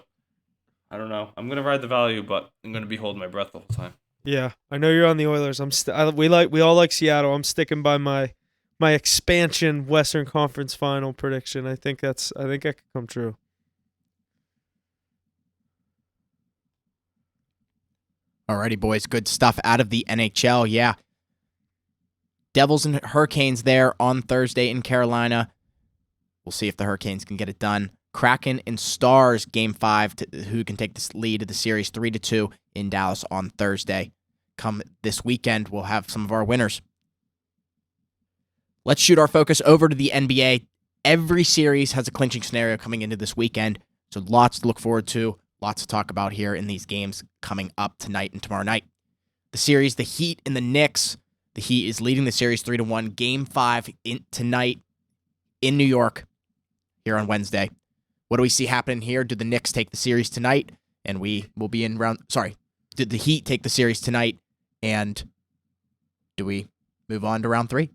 I don't know. I'm gonna ride the value, but I'm gonna be holding my breath the whole time. Yeah, I know you're on the Oilers. We all like Seattle. I'm sticking by my expansion Western Conference Final prediction. I think that could come true. Alrighty, boys. Good stuff out of the NHL. Yeah. Devils and Hurricanes there on Thursday in Carolina. We'll see if the Hurricanes can get it done. Kraken and Stars, Game 5, who can take this lead of the series 3-2 in Dallas on Thursday. Come this weekend, we'll have some of our winners. Let's shoot our focus over to the NBA. Every series has a clinching scenario coming into this weekend, so lots to look forward to, lots to talk about here in these games coming up tonight and tomorrow night. The series, the Heat and the Knicks, The Heat is leading the series 3-1. Game 5 tonight in New York here on Wednesday. What do we see happening here? Do the Knicks take the series tonight? And we will be in round... Sorry. Did the Heat take the series tonight? And do we move on to round 3?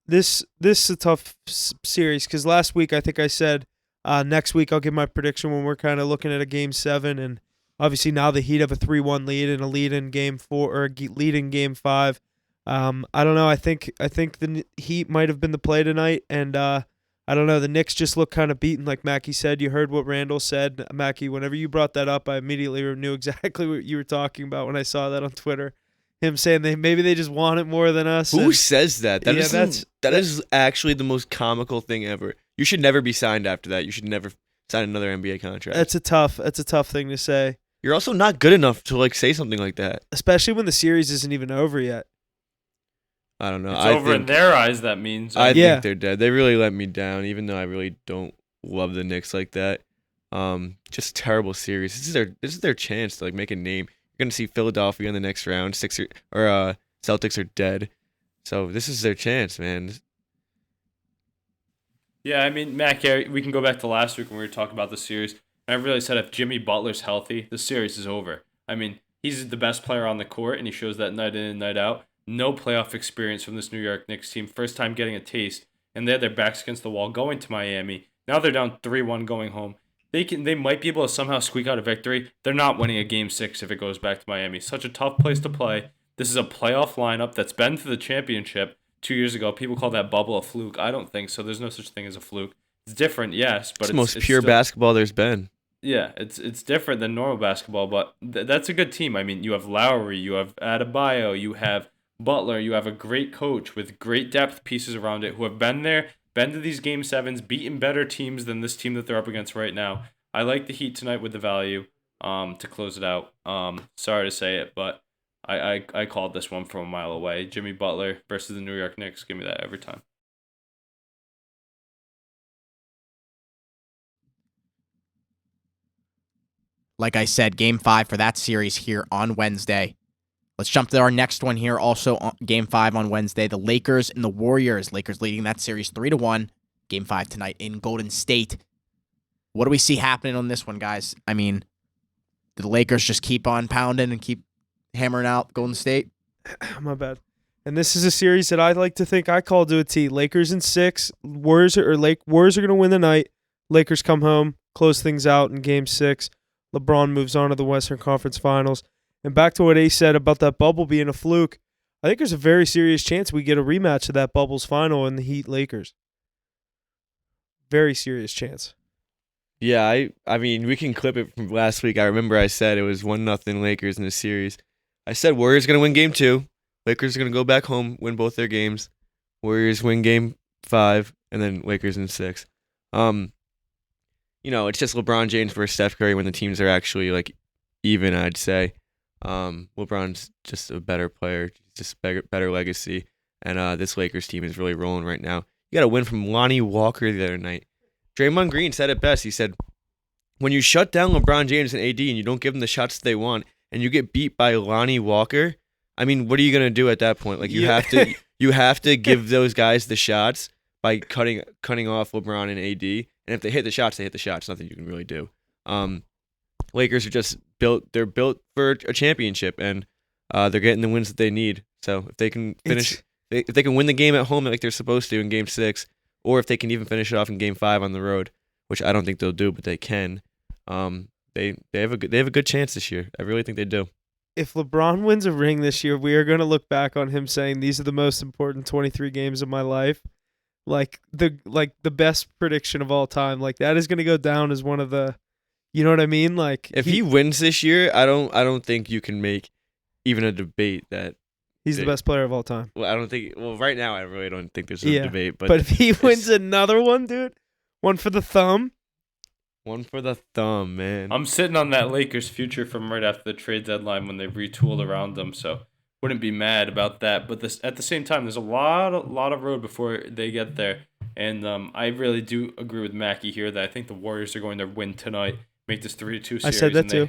This is a tough series because last week I think I said next week I'll give my prediction when we're kind of looking at a Game 7, and obviously now the Heat have a 3-1 lead and a lead in Game 4 or a lead in Game 5. I don't know. I think the Heat might have been the play tonight, and I don't know. The Knicks just look kind of beaten, like Mackie said. You heard what Randall said, Mackie. Whenever you brought that up, I immediately knew exactly what you were talking about when I saw that on Twitter. Him saying maybe they just want it more than us. Who says that? That yeah, is actually the most comical thing ever. You should never be signed after that. You should never sign another NBA contract. That's a tough thing to say. You're also not good enough to say something like that, especially when the series isn't even over yet. I don't know. It's over in their eyes. That means I think they're dead. They really let me down, even though I really don't love the Knicks like that. Just terrible series. This is their chance to make a name. You're gonna see Philadelphia in the next round. Celtics are dead, so this is their chance, man. Yeah, I mean, Mac, we can go back to last week when we were talking about the series. And I really said if Jimmy Butler's healthy, the series is over. I mean, he's the best player on the court, and he shows that night in and night out. No playoff experience from this New York Knicks team. First time getting a taste, and they had their backs against the wall going to Miami. Now they're down 3-1 going home. They might be able to somehow squeak out a victory. They're not winning a Game 6 if it goes back to Miami. Such a tough place to play. This is a playoff lineup that's been to the championship 2 years ago. People call that bubble a fluke. I don't think so. There's no such thing as a fluke. It's different, yes, but it's the most pure basketball there's been. Yeah, it's different than normal basketball, but that's a good team. I mean, you have Lowry, you have Adebayo, you have Butler, you have a great coach with great depth pieces around it who have been there, been to these Game 7s, beaten better teams than this team that they're up against right now. I like the Heat tonight with the value to close it out. Sorry to say it, but I called this one from a mile away. Jimmy Butler versus the New York Knicks. Give me that every time. Like I said, Game 5 for that series here on Wednesday. Let's jump to our next one here. Also, Game 5 on Wednesday. The Lakers and the Warriors. Lakers leading that series 3-1. Game 5 tonight in Golden State. What do we see happening on this one, guys? I mean, do the Lakers just keep on pounding and keep hammering out Golden State? My bad. And this is a series that I like to think I call to a T. Lakers in 6. Warriors are going to win the night. Lakers come home, close things out in Game 6. LeBron moves on to the Western Conference Finals. And back to what Ace said about that bubble being a fluke, I think there's a very serious chance we get a rematch of that bubbles final in the Heat Lakers. Very serious chance. Yeah, I mean, we can clip it from last week. I remember I said it was 1-0 Lakers in the series. I said Warriors going to win Game 2. Lakers are going to go back home, win both their games. Warriors win Game 5, and then Lakers in 6. It's just LeBron James versus Steph Curry when the teams are actually even, I'd say. LeBron's just a better player, just better legacy, and this Lakers team is really rolling right now. You got a win from Lonnie Walker the other night. Draymond Green said it best. He said, when you shut down LeBron James and AD and you don't give them the shots they want, and you get beat by Lonnie Walker, I mean, what are you gonna do at that point? You have to give those guys the shots by cutting off LeBron and AD. And if they hit the shots, they hit the shots. Nothing you can really do. Lakers are just built. They're built for a championship, and they're getting the wins that they need. So if they can finish, if they can win the game at home like they're supposed to in Game 6, or if they can even finish it off in Game 5 on the road, which I don't think they'll do, but they can. They have a good chance this year. I really think they do. If LeBron wins a ring this year, we are going to look back on him saying these are the most important 23 games of my life. The best prediction of all time. That is going to go down as one of the, you know what I mean? If he wins this year, I don't think you can make even a debate that he's the best player of all time. Well, I don't think. Well, right now, I really don't think there's a debate. But if he wins another one, dude, one for the thumb. One for the thumb, man. I'm sitting on that Lakers future from right after the trade deadline when they retooled around them, so wouldn't be mad about that. But at the same time, there's a lot of road before they get there, and I really do agree with Mackie here that I think the Warriors are going to win tonight, make this 3-2 series. I said that too.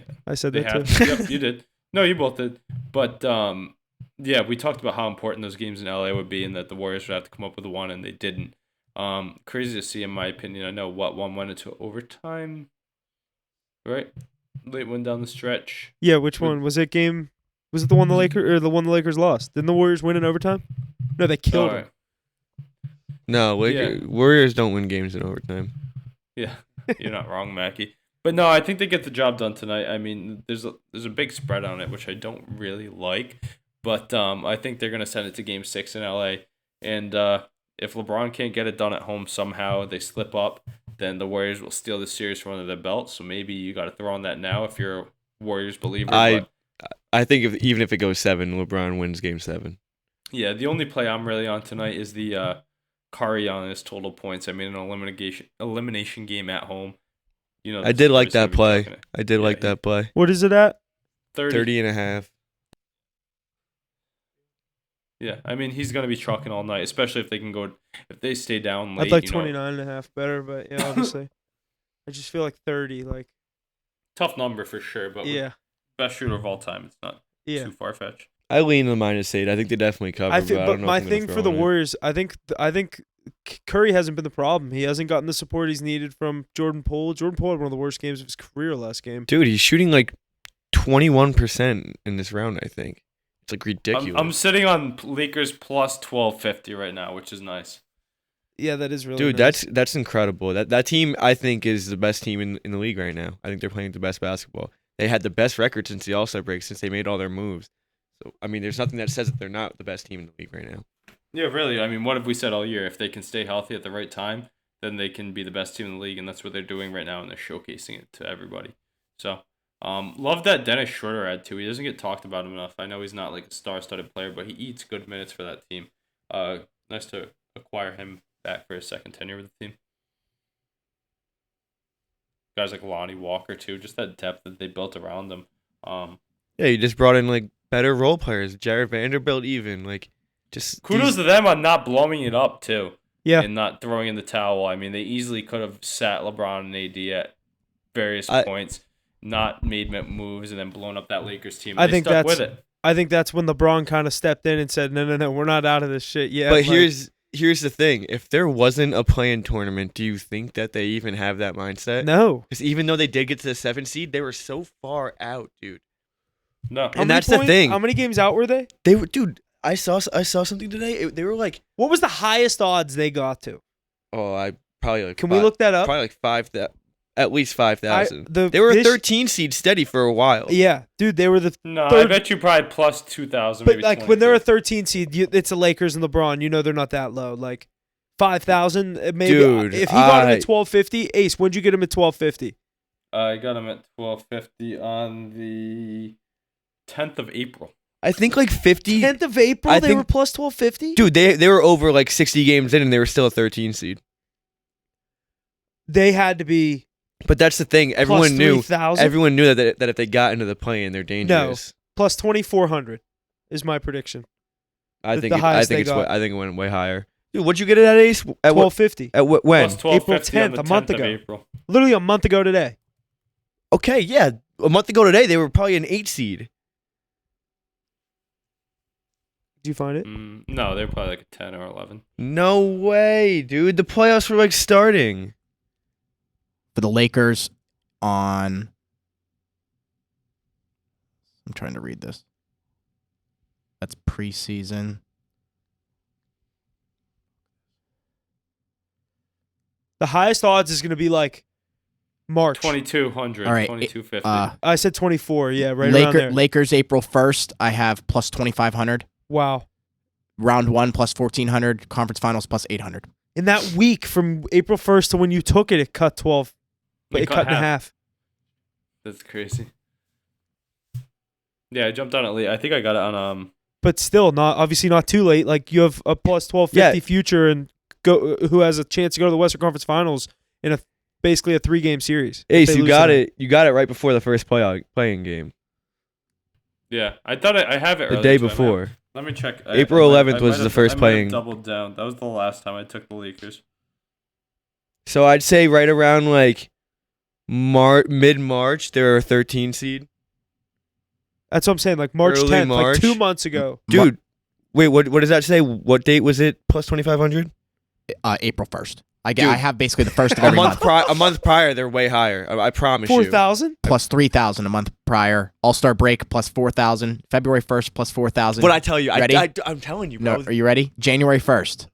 Yep, you did. No, you both did. But Yeah, we talked about how important those games in LA would be and that the Warriors would have to come up with one, and they didn't. Crazy to see, in my opinion. I know one went into overtime, right? Late one down the stretch. Yeah, which one was it? Was it the one the Lakers lost? Didn't the Warriors win in overtime? No, they killed them. No, Warriors don't win games in overtime. Yeah, you're not wrong, Mackie. But no, I think they get the job done tonight. I mean, there's a big spread on it, which I don't really like. But I think they're gonna send it to Game 6 in LA. And if LeBron can't get it done at home somehow, they slip up, then the Warriors will steal the series from under their belt. So maybe you got to throw on that now if you're a Warriors believer. I think even if it goes 7, LeBron wins Game 7. Yeah, the only play I'm really on tonight is the Curry on his total points. I mean, an elimination game at home. You know, I did like that play. Like that play. What is it at? 30.5. Yeah, I mean, he's going to be trucking all night, especially if they stay down late. I'd like 29.5 better, but yeah, obviously. I just feel like 30, like. Tough number for sure, but best shooter of all time. It's not too far-fetched. I lean the -8. I think they definitely cover. But my thing for the Warriors, I think Curry hasn't been the problem. He hasn't gotten the support he's needed from Jordan Poole. Jordan Poole had one of the worst games of his career last game. Dude, he's shooting like 21% in this round, I think. It's like ridiculous. I'm sitting on Lakers plus 1250 right now, which is nice. Yeah, that is really Dude, nice. that's incredible. That team, I think, is the best team in the league right now. I think they're playing the best basketball. They had the best record since the All-Star break, since they made all their moves. So, I mean, there's nothing that says that they're not the best team in the league right now. Yeah, really. I mean, what have we said all year? If they can stay healthy at the right time, then they can be the best team in the league, and that's what they're doing right now, and they're showcasing it to everybody. So, love that Dennis Schroeder ad, too. He doesn't get talked about enough. I know he's not like a star-studded player, but he eats good minutes for that team. Nice to acquire him back for his second tenure with the team. Guys like Lonnie Walker, too. Just that depth that they built around them. Yeah, you just brought in, like, better role players. Jared Vanderbilt even. Like, just kudos to them on not blowing it up, too. Yeah. And not throwing in the towel. I mean, they easily could have sat LeBron and AD at various points, not made moves, and then blown up that Lakers team. I think stuck with it. I think that's when LeBron kind of stepped in and said, no, we're not out of this shit yet. But here's the thing. If there wasn't a play-in tournament, do you think that they even have that mindset? No. Because even though they did get to the 7th seed, they were so far out, dude. No. And that's the thing. How many games out were they? They were, dude. I saw something today. They were like, what was the highest odds they got to? Oh, I probably like. Can we look that up? Probably like 5,000. At least 5,000. They were a 13 seed steady for a while. Yeah, dude, they were the. No, I bet you probably plus 2,000. But like when they're a 13 seed, it's the Lakers and LeBron. You know they're not that low. Like 5,000, maybe. Dude, if he got him at 1250, Ace, when'd you get him at 1250? I got him at 1250 on the 10th of April. I think like 50. 10th of April, they were plus 1250? Dude, they were over like 60 games in and they were still a 13 seed. They had to be. But that's the thing. Everyone knew. 3,000? Everyone knew that if they got into the play-in, they're dangerous. No, plus 2,400 is my prediction. I think it went way higher. Dude, what'd you get it at, Ace? At 1250. At when? April 10th, a month ago. Literally a month ago today. Okay, yeah, a month ago today they were probably an 8 seed. Did you find it? No, they're probably like a 10 or 11. No way, dude. The playoffs were like starting. For the Lakers I'm trying to read this. That's preseason. The highest odds is going to be like March. 2,200, all right, 2,250. I said 24, yeah, right around there. Lakers April 1st, I have plus 2,500. Wow. Round 1 plus 1,400. Conference finals plus 800. In that week from April 1st to when you took it, it cut 12. But it cut in half. That's crazy. Yeah, I jumped on it late. I think I got it on But still, obviously not too late. Like you have a plus 1250 future and who has a chance to go to the Western Conference Finals in basically a 3-game series. Ace, you got it. You got it right before the first playing game. Yeah, I thought I have it the day before. Let me check. April 11th was the first playing. Doubled down. That was the last time I took the Lakers. So I'd say right around like mid-March, they're a 13 seed. That's what I'm saying. Like March Early 10th, March. like 2 months ago. Dude, wait, what does that say? What date was it? Plus 2,500. April 1st. I Dude. have basically the first of A every month month. a month prior, they're way higher. I promise you. 4,000. Plus 3,000 a month prior. All-Star break plus 4,000. February 1st plus 4,000. What I tell you, Ready? I'm telling you, bro. No, are you ready? January 1st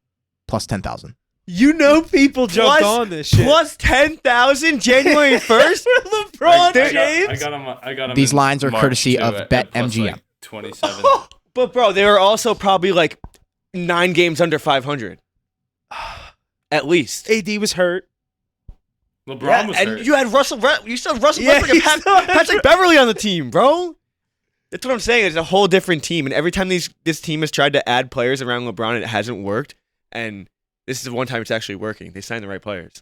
plus 10,000. You know people jumped Plus- on this shit. Plus 10,000 January 1st. LeBron James. I got him. These in lines are March, courtesy too, of at plus, BetMGM. like, 27. But bro, they were also probably like 9 games under 500. At least. AD was hurt. LeBron was and hurt. you had Russell. You still have Russell Yeah, Westbrook and you still had- Patrick Beverly on the team, bro. That's what I'm saying. It's a whole different team, and every time this team has tried to add players around LeBron, it hasn't worked. And this is the one time it's actually working. They signed the right players.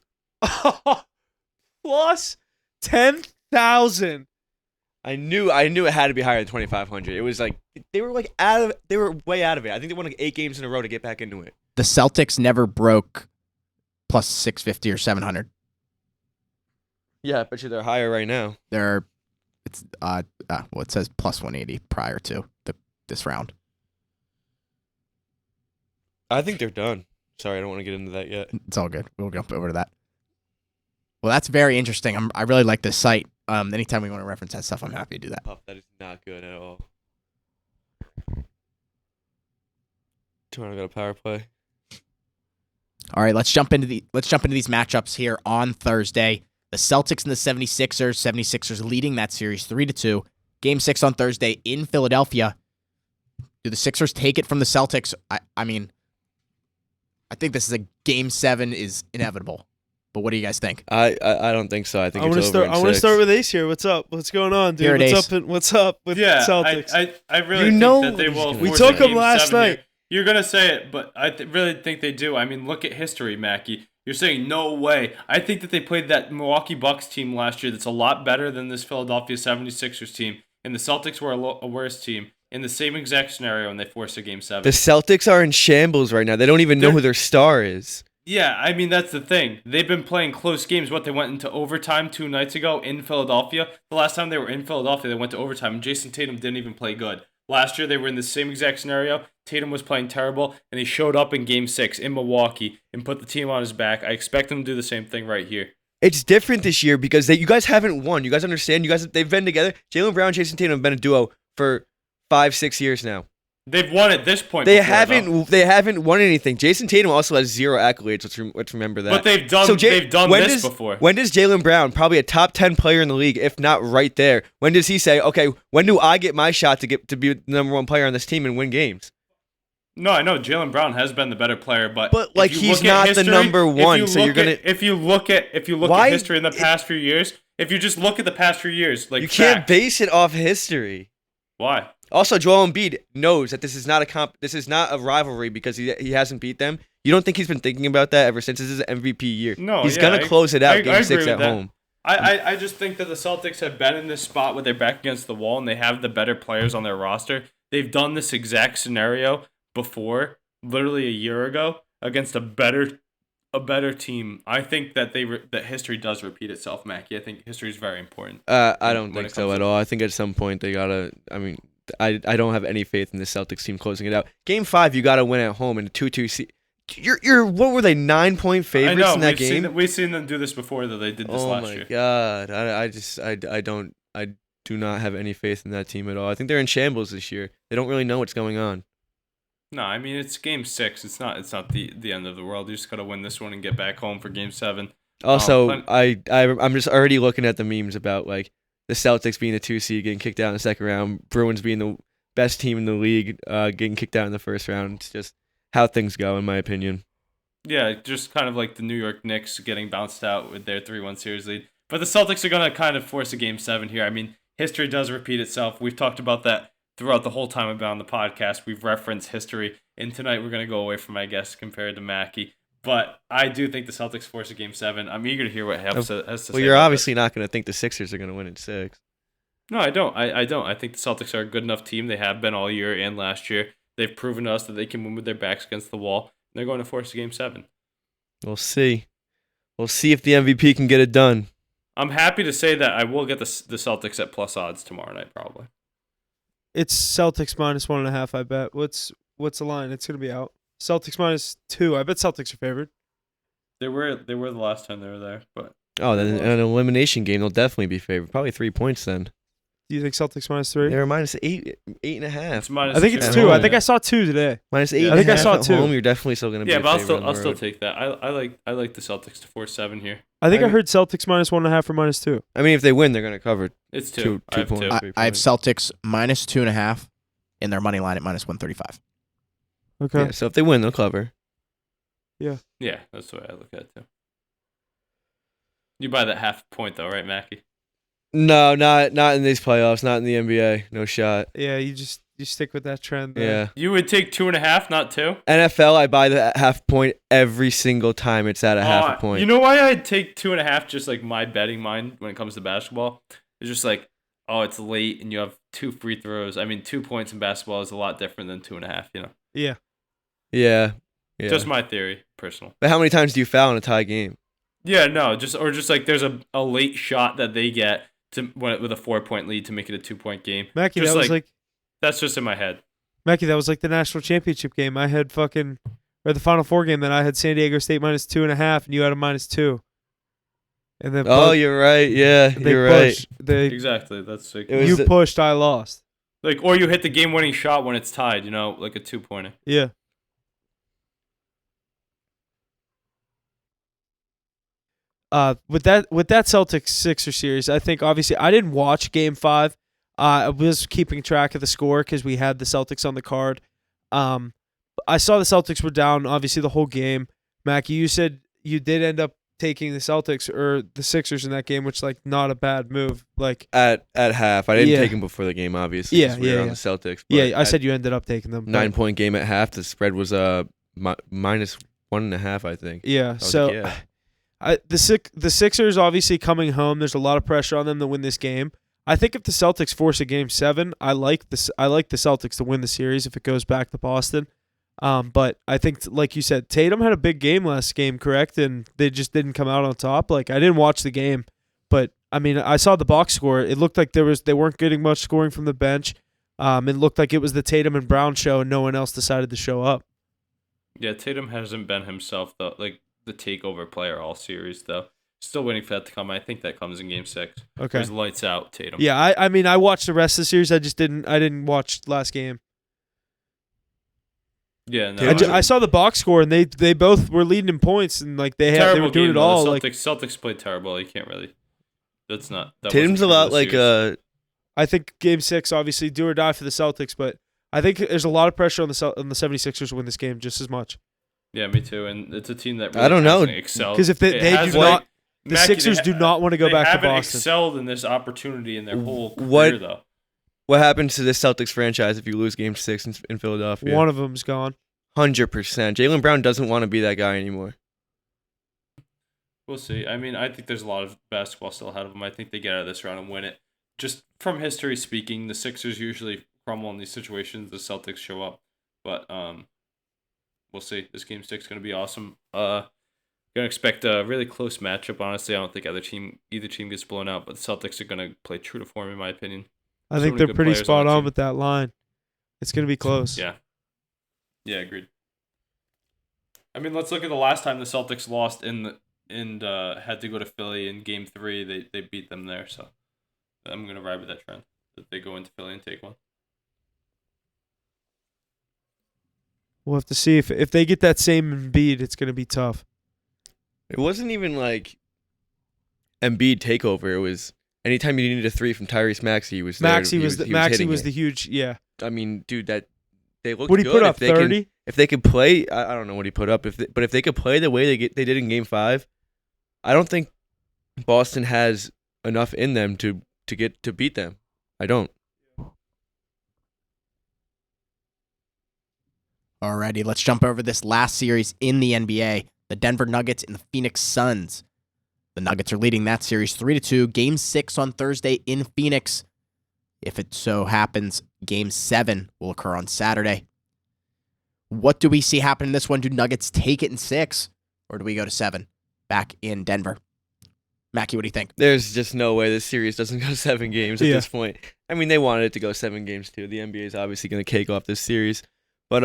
Plus 10,000. I knew it had to be higher than 2,500. It was like they were way out of it. I think they won like 8 games in a row to get back into it. The Celtics never broke plus 650 or 700. Yeah, I bet you they're higher right now. It says plus 180 prior to this round. I think they're done. Sorry, I don't want to get into that yet. It's all good. We'll jump over to that. Well, that's very interesting. I really like this site. Anytime we want to reference that stuff, I'm happy to do that. Puff, that is not good at all. Toronto got a power play. All right, let's jump into these matchups here on Thursday. The Celtics and the 76ers. 76ers leading that series 3-2. Game 6 on Thursday in Philadelphia. Do the Sixers take it from the Celtics? I mean, I think this is a Game 7 is inevitable. But what do you guys think? I don't think so. I think I want to start. I want to start with Ace here. What's up? What's going on, dude? Here it is. What's up with Celtics? I really You think know that they he's will. gonna We force took a them Game last 7 night. here. You're gonna say it, but I really think they do. I mean, look at history, Mackie. You're saying no way. I think that they played that Milwaukee Bucks team last year that's a lot better than this Philadelphia 76ers team, and the Celtics were a worse team in the same exact scenario, and they forced a Game 7. The Celtics are in shambles right now. They don't even know who their star is. Yeah, I mean, that's the thing. They've been playing close games. They went into overtime 2 nights ago in Philadelphia. The last time they were in Philadelphia, they went to overtime, and Jason Tatum didn't even play good. Last year, they were in the same exact scenario. Tatum was playing terrible, and he showed up in Game 6 in Milwaukee and put the team on his back. I expect him to do the same thing right here. It's different this year because you guys haven't won. You guys understand? They've been together. Jaylen Brown and Jason Tatum have been a duo for 5-6 years now. They've won at this point. They before, though. haven't won anything. Jason Tatum also has 0 accolades. Let's remember that. But they've done this before. When does Jaylen Brown, probably a top 10 player in the league, if not right there, when does he say, okay, when do I get my shot to be the number 1 player on this team and win games? No, I know Jaylen Brown has been the better player, but like if you he's look at not history, the number 1. if So you you're look gonna. at- if you look Why- at history in the past few years, if you just look at the past few years, like You can't facts, base it off history. why? Also, Joel Embiid knows that this is not a rivalry because he hasn't beat them. You don't think he's been thinking about that ever since this is an MVP year? No, he's yeah, gonna close it out I Game agree 6 with at that. home. I just think that the Celtics have been in this spot with their back against the wall and they have the better players on their roster. They've done this exact scenario before, literally a year ago, against a better team. I think that that history does repeat itself, Mackie. I think history is very important. I don't when think it so comes at to- all. I think at some point they gotta. I mean, I don't have any faith in the Celtics team closing it out. Game 5, you gotta win at home in a 2-2. You're what were they 9-point I favorites know in that game? we've seen them do this before. Though they did this Oh last my year. god! I do not have any faith in that team at all. I think they're in shambles this year. They don't really know what's going on. No, I mean it's Game 6. It's not the end of the world. You just gotta win this one and get back home for Game 7. Also, I'm just already looking at the memes about like the Celtics being the 2 seed, getting kicked out in the second round, Bruins being the best team in the league, getting kicked out in the first round. It's just how things go, in my opinion. Yeah, just kind of like the New York Knicks getting bounced out with their 3-1 series lead. But the Celtics are gonna kind of force a Game 7 here. I mean, history does repeat itself. We've talked about that throughout the whole time I've been on the podcast. We've referenced history, and tonight we're gonna go away from my guest compared to Mackie. But I do think the Celtics force a Game 7. I'm eager to hear what has to say. Well, you're about obviously not going to think the Sixers are going to win in 6. No, I don't. I don't. I think the Celtics are a good enough team. They have been all year and last year. They've proven to us that they can win with their backs against the wall. And they're going to force a Game 7. We'll see. We'll see if the MVP can get it done. I'm happy to say that I will get the Celtics at plus odds tomorrow night, probably. It's Celtics -1.5. I bet. What's the line? It's gonna be out. Celtics -2. I bet Celtics are favored. They were the last time they were there, but Oh, then in an elimination game, they'll definitely be favored. Probably 3 points then. Do you think Celtics -3? They were -8.5. it's minus I think it's 2. I think I saw 2 today. -8. I think I saw at 2. home. You're definitely still going to be. Yeah, a but favorite on I'll the still road. take that. I like the Celtics to force 7 here. I think I I- heard Celtics -1.5 or -2. I mean, if they win, they're going to cover It's 2. two I have points. 2. I have Celtics -2.5 in their money line at -135. Okay. Yeah, so if they win, they'll cover. Yeah, that's the way I look at it too. You buy that half point though, right, Mackie? No, not in these playoffs. Not in the NBA. No shot. Yeah, you stick with that trend. There. Yeah. You would take 2.5, not 2. NFL, I buy the half point every single time it's at a half a point. You know why I'd take 2.5? Just like my betting mind when it comes to basketball, it's just like, oh, it's late and you have 2 free throws. I mean, 2 points in basketball is a lot different than 2.5. You know. Yeah. Yeah. Just my theory, personal. But how many times do you foul in a tie game? Yeah, no, just like there's a late shot that they get with a 4-point lead to make it a 2-point game. Mackie, Just that was like that's just in my head. Mackie, that was like the national championship game. I had or the Final Four game that I had San Diego State -2.5 and you had a -2. And then You're right. Yeah, you're right. Exactly. That's like, It was You pushed, I lost. like, or you hit the game-winning shot when it's tied. You know, like a 2-pointer. Yeah. With that Celtics Sixers series, I think obviously I didn't watch Game 5. I was keeping track of the score because we had the Celtics on the card. I saw the Celtics were down obviously the whole game. Mackie, you said you did end up taking the Celtics or the Sixers in that game, which like not a bad move. Like at half. I didn't Yeah. take them before the game, obviously. Yeah, 'cause we were yeah, on yeah. the Celtics. yeah, but I at said you ended up taking them. but- 9-point game at half. The spread was -1.5, I think. Yeah, I was so like, yeah. the Sixers obviously coming home. There's a lot of pressure on them to win this game. I think if the Celtics force a Game 7, I like the Celtics to win the series if it goes back to Boston. But I think, like you said, Tatum had a big game last game, correct? And they just didn't come out on top. Like I didn't watch the game, but I mean I saw the box score. It looked like they weren't getting much scoring from the bench. It looked like it was the Tatum and Brown show, and no one else decided to show up. Yeah, Tatum hasn't been himself though, like the takeover player all series though. Still waiting for that to come. I think that comes in Game 6. Okay. There's lights out, Tatum. Yeah, I mean I watched the rest of the series. I didn't watch last game. Yeah, no. I saw the box score, and they both were leading in points, and like they were doing game, it though. all. The Like Celtics played terrible. You can't really. That's not. That Tatum's wasn't a true lot of the like series. I think Game 6, obviously, do or die for the Celtics, but I think there's a lot of pressure on the 76ers to win this game just as much. Yeah, me too. And it's a team that really I don't know. hasn't excelled. Because if they It do hasn't, not, like, the Mackie, Sixers do not want to go they back to haven't Boston. excelled in this opportunity in their whole What- career, though. What happens to this Celtics franchise if you lose Game 6 in Philadelphia? One of them's gone. 100%. Jaylen Brown doesn't want to be that guy anymore. We'll see. I mean, I think there's a lot of basketball still ahead of them. I think they get out of this round and win it. Just from history speaking, the Sixers usually crumble in these situations. The Celtics show up. But we'll see. This Game 6 is going to be awesome. Gonna expect a really close matchup. Honestly, I don't think either team gets blown out, but the Celtics are gonna play true to form, in my opinion. I So think many they're good pretty players on spot that on team. with that line. It's going to be close. Yeah, agreed. I mean, let's look at the last time the Celtics lost and had to go to Philly in Game 3. They beat them there, so I'm gonna ride with that trend that they go into Philly and take one. We'll have to see if they get that same Embiid, it's going to be tough. It wasn't even like Embiid takeover. It was anytime you needed a 3 from Tyrese Maxey, he was there. Maxey was hitting the it. huge, yeah. I mean, dude, that they looked What he good. put up, If they can- 30? If they could play, I don't know what he put up. But if they could play the way they did in Game 5, I don't think Boston has enough in them to beat them. I don't. Alrighty, let's jump over this last series in the NBA. The Denver Nuggets and the Phoenix Suns. The Nuggets are leading that series 3-2. Game 6 on Thursday in Phoenix. If it so happens, Game 7 will occur on Saturday. What do we see happen in this one? Do Nuggets take it in 6? Or do we go to 7 back in Denver? Mackie, what do you think? There's just no way this series doesn't go 7 games at this point. I mean, they wanted it to go 7 games too. The NBA is obviously going to cake off this series, but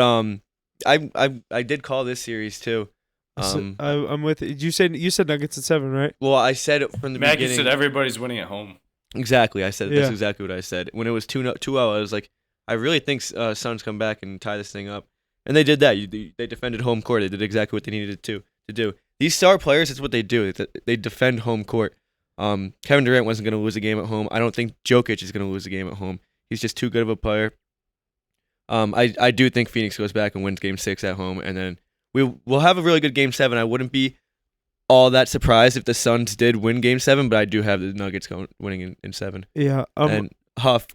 I did call this series too. I'm with it. You said Nuggets at 7, right? Well, I said it from the Maggie beginning. said everybody's winning at home. Exactly, I said Yeah. that's exactly what I said. When it was 2-0, I was like, I really think Suns come back and tie this thing up, and they did that. They defended home court. They did exactly what they needed to do. These star players, that's what they do. They defend home court. Kevin Durant wasn't going to lose a game at home. I don't think Jokic is going to lose a game at home. He's just too good of a player. I do think Phoenix goes back and wins Game 6 at home, and then we'll have a really good Game 7. I wouldn't be all that surprised if the Suns did win Game 7, but I do have the Nuggets winning in 7. Yeah. And Huff,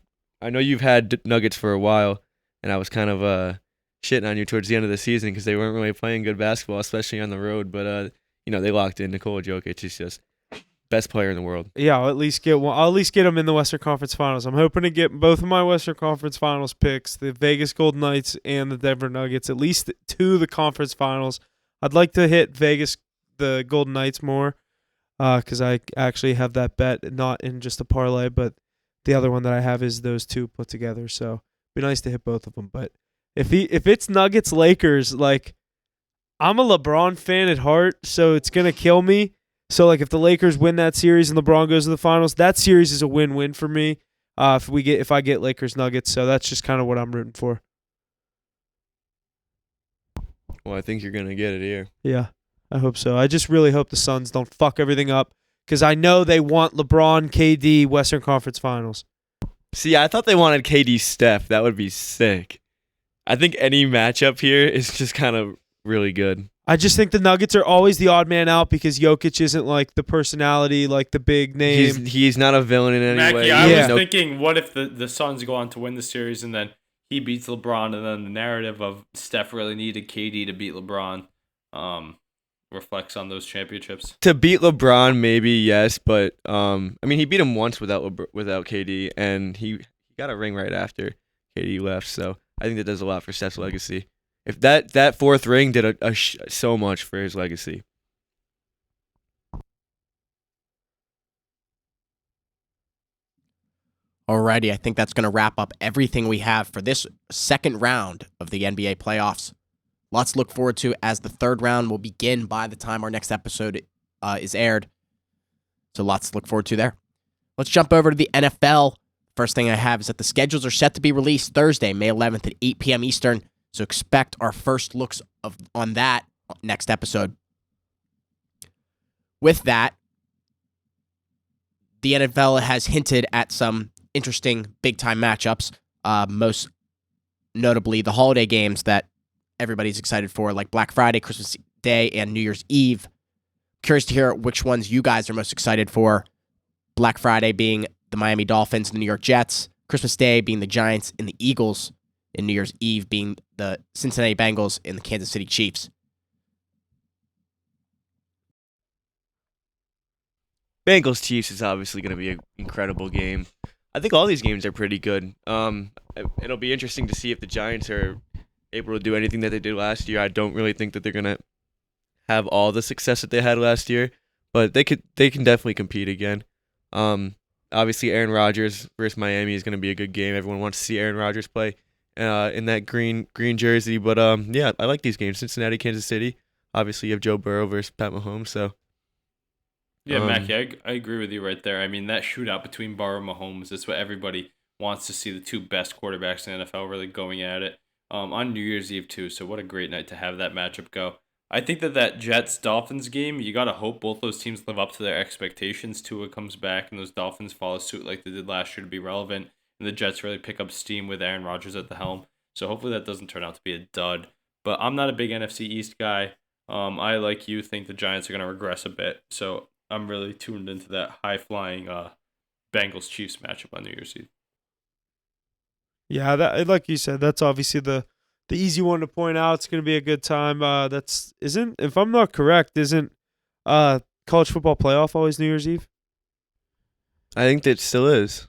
I know you've had Nuggets for a while, and I was kind of shitting on you towards the end of the season because they weren't really playing good basketball, especially on the road. But they locked in. Nikola Jokic is just best player in the world. Yeah, I'll at least get one. I'll at least get them in the Western Conference Finals. I'm hoping to get both of my Western Conference Finals picks, the Vegas Golden Knights and the Denver Nuggets, at least to the conference finals. I'd like to hit the Golden Knights more, because I actually have that bet, not in just a parlay, but the other one that I have is those two put together. So it'd be nice to hit both of them. But if it's Nuggets Lakers, like, I'm a LeBron fan at heart, so it's gonna kill me. So like if the Lakers win that series and LeBron goes to the finals, that series is a win-win for me. If I get Lakers Nuggets, so that's just kind of what I'm rooting for. Well, I think you're gonna get it here. Yeah, I hope so. I just really hope the Suns don't fuck everything up, because I know they want LeBron, KD, Western Conference Finals. See, I thought they wanted KD Steph. That would be sick. I think any matchup here is just kind of really good. I just think the Nuggets are always the odd man out because Jokic isn't like the personality, like the big name. He's not a villain in any Mackie, way. I was thinking, what if the Suns go on to win the series and then he beats LeBron, and then the narrative of Steph really needed KD to beat LeBron reflects on those championships. To beat LeBron, maybe yes, but I mean, he beat him once without KD, and he got a ring right after KD left. So I think that does a lot for Steph's legacy. If that fourth ring did so much for his legacy. Alrighty, I think that's going to wrap up everything we have for this second round of the NBA playoffs. Lots to look forward to, as the third round will begin by the time our next episode is aired. So lots to look forward to there. Let's jump over to the NFL. First thing I have is that the schedules are set to be released Thursday, May 11th at 8 p.m. Eastern. So expect our first looks on that next episode. With that, the NFL has hinted at some interesting big-time matchups, most notably the holiday games that everybody's excited for, like Black Friday, Christmas Day, and New Year's Eve. Curious to hear which ones you guys are most excited for. Black Friday being the Miami Dolphins and the New York Jets, Christmas Day being the Giants and the Eagles, and New Year's Eve being the Cincinnati Bengals and the Kansas City Chiefs. Bengals Chiefs is obviously going to be an incredible game. I think all these games are pretty good. It'll be interesting to see if the Giants are able to do anything that they did last year. I don't really think that they're going to have all the success that they had last year, but they can definitely compete again. Obviously, Aaron Rodgers versus Miami is going to be a good game. Everyone wants to see Aaron Rodgers play in that green jersey. But yeah, I like these games. Cincinnati, Kansas City. Obviously, you have Joe Burrow versus Pat Mahomes. So yeah, Mackie, I agree with you right there. I mean, that shootout between Burrow and Mahomes is what everybody wants to see, the two best quarterbacks in the NFL really going at it on New Year's Eve too. So what a great night to have that matchup go. I think that Jets-Dolphins game, you got to hope both those teams live up to their expectations. Tua comes back and those Dolphins follow suit like they did last year to be relevant, and the Jets really pick up steam with Aaron Rodgers at the helm. So hopefully that doesn't turn out to be a dud. But I'm not a big NFC East guy. I, like you, think the Giants are going to regress a bit. So I'm really tuned into that high-flying Bengals-Chiefs matchup on New Year's Eve. Yeah, that, like you said, that's obviously the easy one to point out. It's going to be a good time. If I'm not correct, isn't college football playoff always New Year's Eve? I think that still is.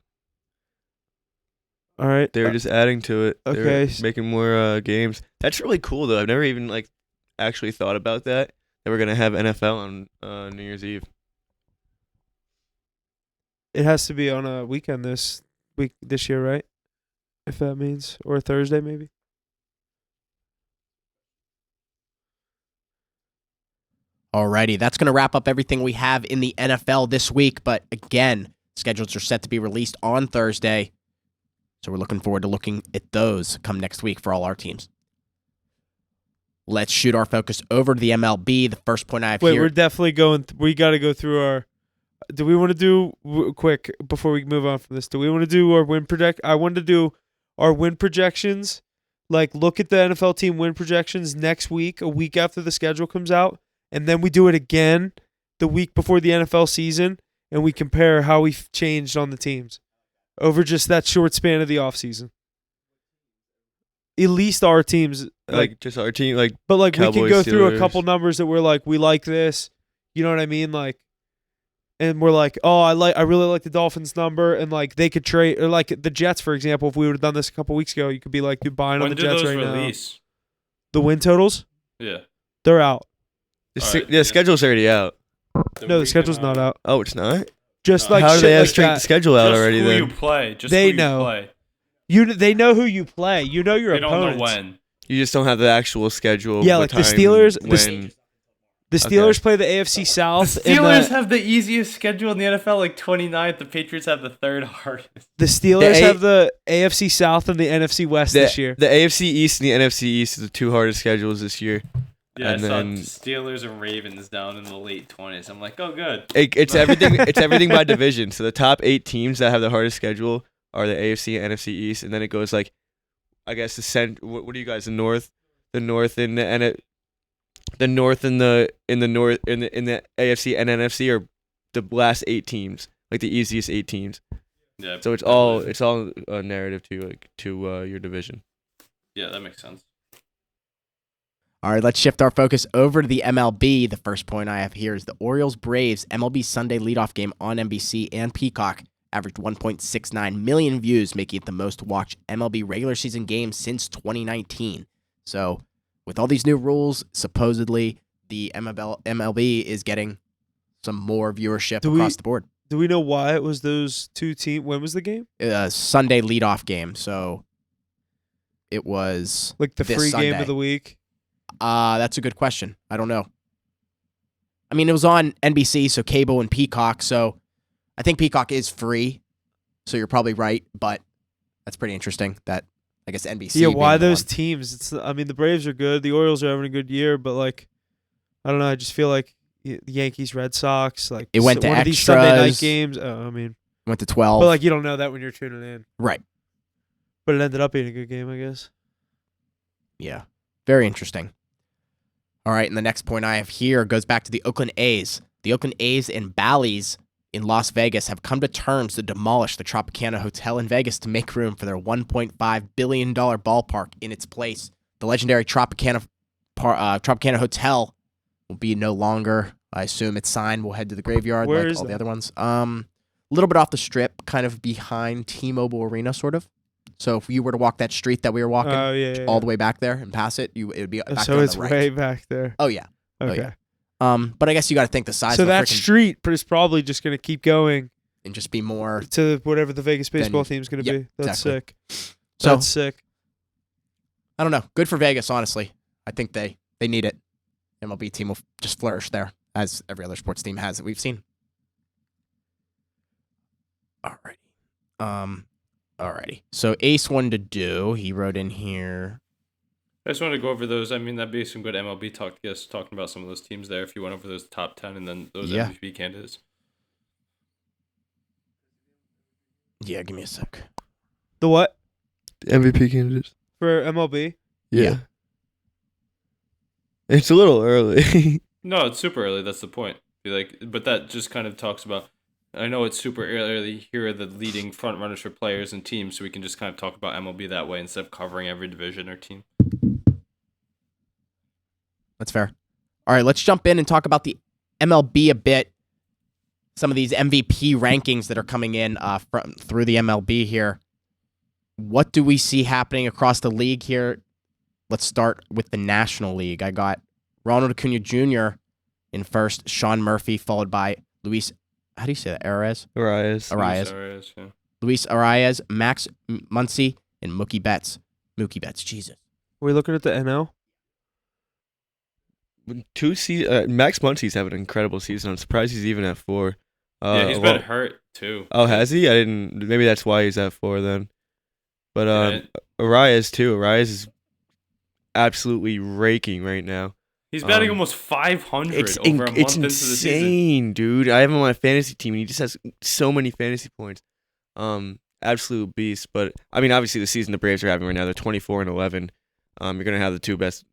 All right. They're just adding to it. Okay. They're making more games. That's really cool, though. I've never even actually thought about that. That we're going to have NFL on New Year's Eve. It has to be on a weekend this year, right? If that means, or a Thursday maybe. Alrighty, that's going to wrap up everything we have in the NFL this week. But again, schedules are set to be released on Thursday. So we're looking forward to looking at those come next week for all our teams. Let's shoot our focus over to the MLB. The first point I have here. Wait, we're definitely going. We got to go through our. Do we want to do quick before we move on from this? Do we want to do our win project? I want to do our win projections. Like, look at the NFL team win projections next week, a week after the schedule comes out, and then we do it again the week before the NFL season, and we compare how we've changed on the teams over just that short span of the offseason. At least our teams, Like just our team, like. but like Cowboys, we can go through a Steelers. couple numbers that we're like, we like this, you know what I mean? Like, and we're like, oh, I really like the Dolphins number, and like they could trade, or like the Jets, for example. If we would have done this a couple weeks ago, you could be like, you're buying on When the do Jets those right release? now. The win totals, Yeah. they're out. The schedule's already out. No, the schedule's not out. Oh, it's not. Just like How do shit they have like straight the that. schedule out Just already? who Then you play. Just They who know. You play. They know who you play. You know your They don't opponents. know when. you just don't have the actual schedule. Yeah, what like the time, Steelers- When The Steelers Okay. play the AFC South. The and Steelers have the easiest schedule in the NFL, like 29th. The Patriots have the third hardest. the Steelers The A- have the AFC South and the NFC West the, this year. the AFC East and the NFC East are the two hardest schedules this year. Yeah, And I saw then- Steelers and Ravens down in the late 20s. I'm like, oh, good. It's everything. It's everything by division. So the top 8 teams that have the hardest schedule are the AFC and NFC East, and then it goes like, I guess What are you guys? The North and the North and the AFC and NFC are the last 8 teams, like the easiest 8 teams. Yeah. So it's all narrative to your division. Yeah, that makes sense. All right, let's shift our focus over to the MLB. The first point I have here is the Orioles-Braves MLB Sunday leadoff game on NBC and Peacock averaged 1.69 million views, making it the most watched MLB regular season game since 2019. So, with all these new rules, supposedly the MLB is getting some more viewership across the board. Do we know why it was those two teams? When was the game? Sunday leadoff game, so it was Like the this free game Sunday. of the week? That's a good question. I don't know. I mean, it was on NBC, so cable and Peacock, so I think Peacock is free, so you're probably right, but that's pretty interesting that, I guess, NBC. Yeah, being why the those one. teams? I mean, the Braves are good. The Orioles are having a good year, but like, I don't know. I just feel like the Yankees, Red Sox, like It went to one of these Sunday night extras. games. I mean, Went to 12. but like you don't know that when you're tuning in. Right. But it ended up being a good game, I guess. Yeah. Very interesting. All right, and the next point I have here goes back to the Oakland A's. The Oakland A's and Bally's in Las Vegas have come to terms to demolish the Tropicana Hotel in Vegas to make room for their $1.5 billion ballpark in its place. The legendary Tropicana Hotel will be no longer, I assume it's signed. We'll head to the graveyard Where like is all the that? other ones. A little bit off the strip, kind of behind T-Mobile Arena, sort of. So if you were to walk that street that we were walking, Oh yeah, all the way back there and pass it, it would be back there So on it's the right. way back there. Oh yeah. Okay. Oh, yeah. But I guess you got to think the size So of a that freaking street is probably just going to keep going and just be more. to whatever the Vegas baseball Then- team's going to yeah, be. That's exactly. sick. So That's sick. I don't know. Good for Vegas, honestly. I think they need it. MLB team will just flourish there, as every other sports team has that we've seen. Alrighty. So Ace wanted to do. He wrote in here. I just wanted to go over those. I mean, that'd be some good MLB talk. Yes, talking about some of those teams there. If you went over those top 10 and then those Yeah. MVP candidates. Yeah, give me a sec. The what? MVP candidates. For MLB? Yeah. It's a little early. No, it's super early. That's the point. Be like, but that just kind of talks about. I know it's super early. Here are the leading front runners for players and teams, so we can just kind of talk about MLB that way instead of covering every division or team. That's fair. All right, let's jump in and talk about the MLB a bit. Some of these MVP rankings that are coming in through the MLB here. What do we see happening across the league here? Let's start with the National League. I got Ronald Acuna Jr. in first, Sean Murphy, followed by Luis how do you say that? Arias? Arias. Arias, yeah. Luis Arias, Max Muncy, and Mookie Betts. Jesus. Are we looking at the NL? Max Muncy's having an incredible season. I'm surprised he's even at 4. Yeah, he's been hurt too. Oh, has he? I didn't. Maybe that's why he's at 4 then. But Yeah. Arias too. Arias is absolutely raking right now. He's batting almost 500 It's over a month it's into the season. insane, dude. I have him on my fantasy team, and he just has so many fantasy points. Absolute beast. But I mean, obviously, the season the Braves are having right now, they're 24-11. You're gonna have the 2 best.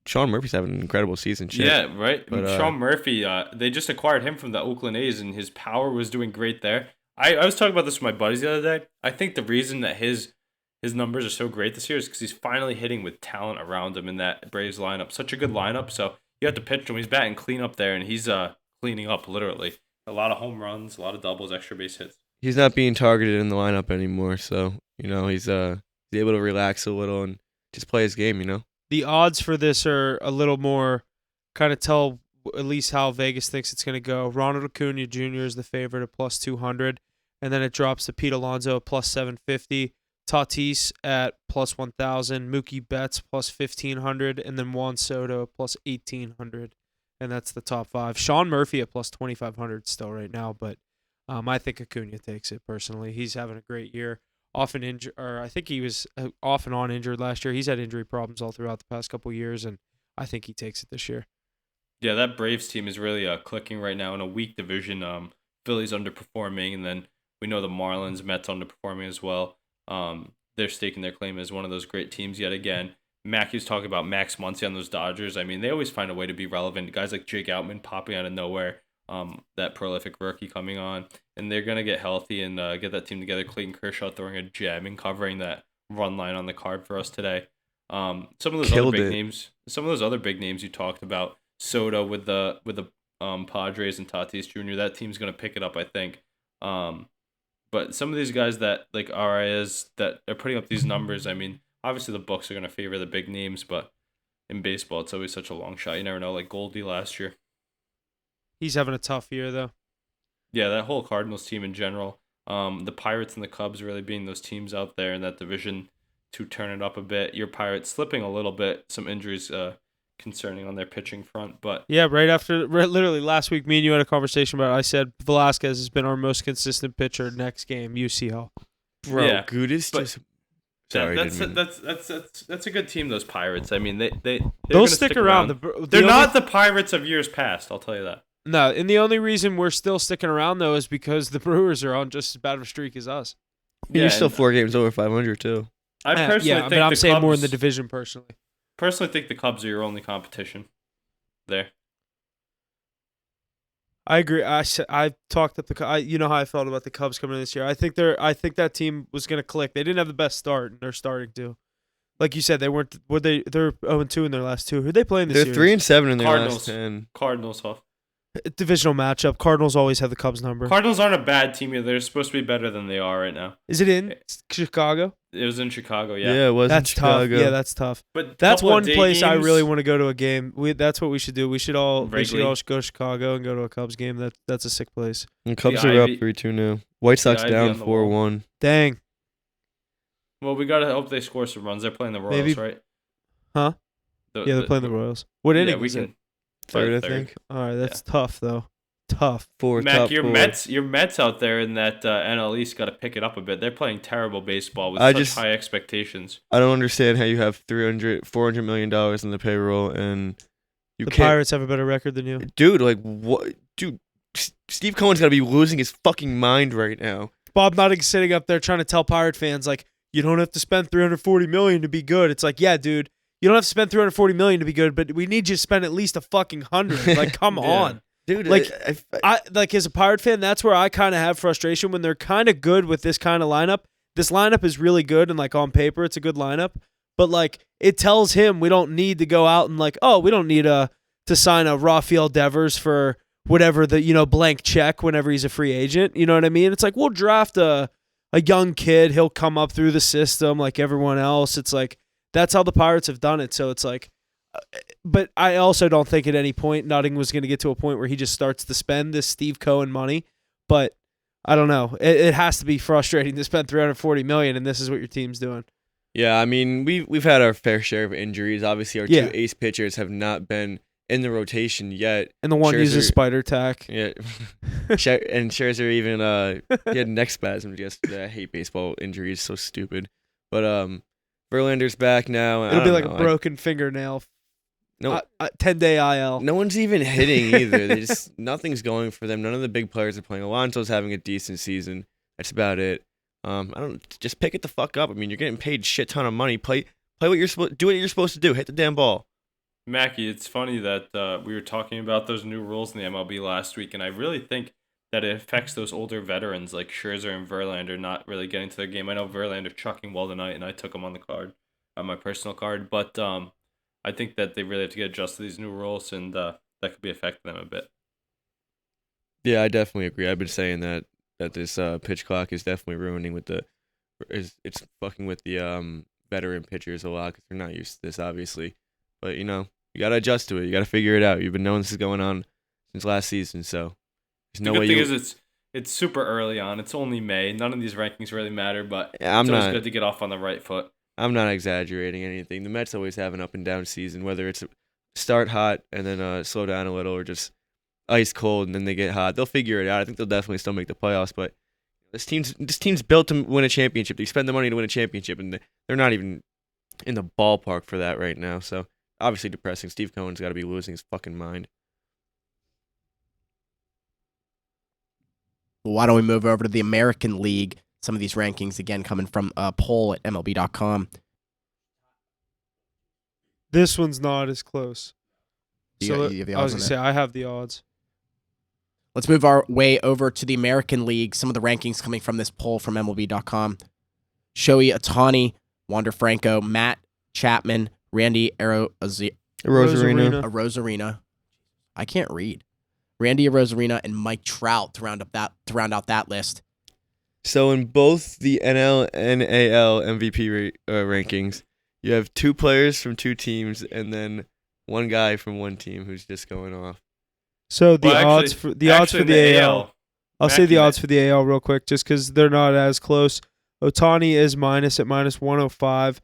Sean Murphy's having an incredible season. Shit. Yeah, right. But, Sean Murphy, they just acquired him from the Oakland A's, and his power was doing great there. I was talking about this with my buddies the other day. I think the reason that his numbers are so great this year is because he's finally hitting with talent around him in that Braves lineup. Such a good lineup, so you have to pitch him. He's batting clean up there, and he's cleaning up literally. A lot of home runs, a lot of doubles, extra base hits. He's not being targeted in the lineup anymore, so he's able to relax a little and just play his game. The odds for this are a little more kind of tell at least how Vegas thinks it's going to go. Ronald Acuna Jr. is the favorite at plus 200, and then it drops to Pete Alonso at plus 750, Tatis at plus 1,000, Mookie Betts plus 1,500, and then Juan Soto plus 1,800, and that's the top 5. Sean Murphy at plus 2,500 still right now, but I think Acuna takes it personally. He's having a great year. Often injured, or I think he was off and on injured last year. He's had injury problems all throughout the past couple of years, and I think he takes it this year. Yeah, that Braves team is really clicking right now in a weak division. Philly's underperforming, and then we know the Marlins, Mets underperforming as well. They're staking their claim as one of those great teams yet again. Mackey's talking about Max Muncy on those Dodgers. I mean, they always find a way to be relevant. Guys like Jake Outman popping out of nowhere. That prolific rookie coming on, and they're gonna get healthy and get that team together. Clayton Kershaw throwing a gem and covering that run line on the card for us today. Some of those other big names you talked about, Soto with the Padres and Tatis Jr. That team's gonna pick it up, I think. But some of these guys that like Arias that are putting up these numbers, I mean, obviously the books are gonna favor the big names, but in baseball it's always such a long shot. You never know. Like Goldie last year. He's having a tough year, though. Yeah, that whole Cardinals team in general. The Pirates and the Cubs really being those teams out there in that division to turn it up a bit. Your Pirates slipping a little bit. Some injuries concerning on their pitching front. But yeah, literally last week, me and you had a conversation about it. I said Velasquez has been our most consistent pitcher next game. You see how. Bro, yeah, Gudis just... Sorry, that's a good team, those Pirates. I mean, they'll stick around. They're not the Pirates of years past, I'll tell you that. No, and the only reason we're still sticking around, though, is because the Brewers are on just as bad of a streak as us. You're still 4 games over 500, too. I personally think but I'm saying Cubs, more in the division, personally. Personally think the Cubs are your only competition there. I agree. I talked up you know how I felt about the Cubs coming in this year. I think that team was going to click. They didn't have the best start, and they're starting to. Like you said, they're 0-2 in their last 2. Who'd they play in this year? They're 3-7 in their Cardinals. last 10. Cardinals, huh? Divisional matchup. Cardinals always have the Cubs number. Cardinals aren't a bad team either. They're supposed to be better than they are right now. Is it in Chicago? It was in Chicago, yeah. Yeah, it was That's in Chicago. tough. Yeah, that's tough. But that's one place I games, really want to go to a game. That's what we should do. We should all go Wrigley. to Chicago and go to a Cubs game. That's a sick place. And Cubs The are up Ivy- 3-2 now. White Sox Ivy down on the wall. 4-1. Dang. Well, we gotta hope they score some runs. They're playing the Royals, Maybe- right? Huh? Yeah, they're playing the Royals. What Yeah, inning we is it? can. Third, I think. All right, that's tough though. Tough. Mac, your Mets out there in that NL East got to pick it up a bit. They're playing terrible baseball with such high expectations. I don't understand how you have $400 million in the payroll and you The can't. Pirates have a better record than you. Dude, like what? Dude, Steve Cohen's got to be losing his fucking mind right now. Bob Nutting's sitting up there trying to tell Pirate fans like, you don't have to spend $340 million to be good. It's like, yeah, dude, you don't have to spend $340 million to be good, but we need you to spend at least $100. Like, come on. Dude, like I like as a Pirate fan, that's where I kind of have frustration when they're kind of good with this kind of lineup. This lineup is really good, and like on paper, it's a good lineup. But like it tells him we don't need to go out and like, oh, we don't need to sign a Rafael Devers for whatever the blank check whenever he's a free agent. You know what I mean? It's like we'll draft a young kid. He'll come up through the system like everyone else. It's like that's how the Pirates have done it. So it's like. But I also don't think at any point Nutting was going to get to a point where he just starts to spend this Steve Cohen money. but I don't know. It has to be frustrating to spend $340 million, and this is what your team's doing. Yeah, I mean, we've had our fair share of injuries. Obviously, our Yeah. two ace pitchers have not been in the rotation yet. And the one uses spider tack. Yeah, and Scherzer even he had neck spasms yesterday. I hate baseball injuries, so stupid. But Verlander's back now. It'll be like a broken fingernail. No, 10-day IL. no one's even hitting either. They just nothing's going for them. None of the big players are playing. Alonso's having a decent season. That's about it. I don't just pick it the fuck up. I mean, you're getting paid shit ton of money. Play what you're supposed. Do what you're supposed to do. Hit the damn ball. Mackie, it's funny that we were talking about those new rules in the MLB last week, and I really think that it affects those older veterans like Scherzer and Verlander not really getting to their game. I know Verlander chucking well tonight, and I took him on the card, on my personal card, but I think that they really have to get adjusted to these new rules, and that could be affecting them a bit. Yeah, I definitely agree. I've been saying that this pitch clock is definitely ruining it's fucking with the veteran pitchers a lot because they're not used to this, obviously. But you gotta adjust to it. You gotta figure it out. You've been knowing this is going on since last season, so there's no way. The good thing is it's super early on. It's only May. None of these rankings really matter, but yeah, it's always good to get off on the right foot. I'm not exaggerating anything. The Mets always have an up and down season, whether it's start hot and then slow down a little, or just ice cold and then they get hot. They'll figure it out. I think they'll definitely still make the playoffs, but this team's built to win a championship. They spend the money to win a championship, and they're not even in the ballpark for that right now. So obviously depressing. Steve Cohen's got to be losing his fucking mind. Well, why don't we move over to the American League? Some of these rankings, again, coming from a poll at MLB.com. This one's not as close. You have the I was odds going to say, I have the odds. Let's move our way over to the American League. Some of the rankings coming from this poll from MLB.com. Shohei Ohtani, Wanda Franco, Matt Chapman, Randy Arozarena. I can't read. Randy Arozarena and Mike Trout to round out that list. So in both the NL and AL MVP rankings, you have two players from two teams and then one guy from one team who's just going off. So odds for the AL. I'll say the odds for the AL real quick, just because they're not as close. Ohtani is minus at -105,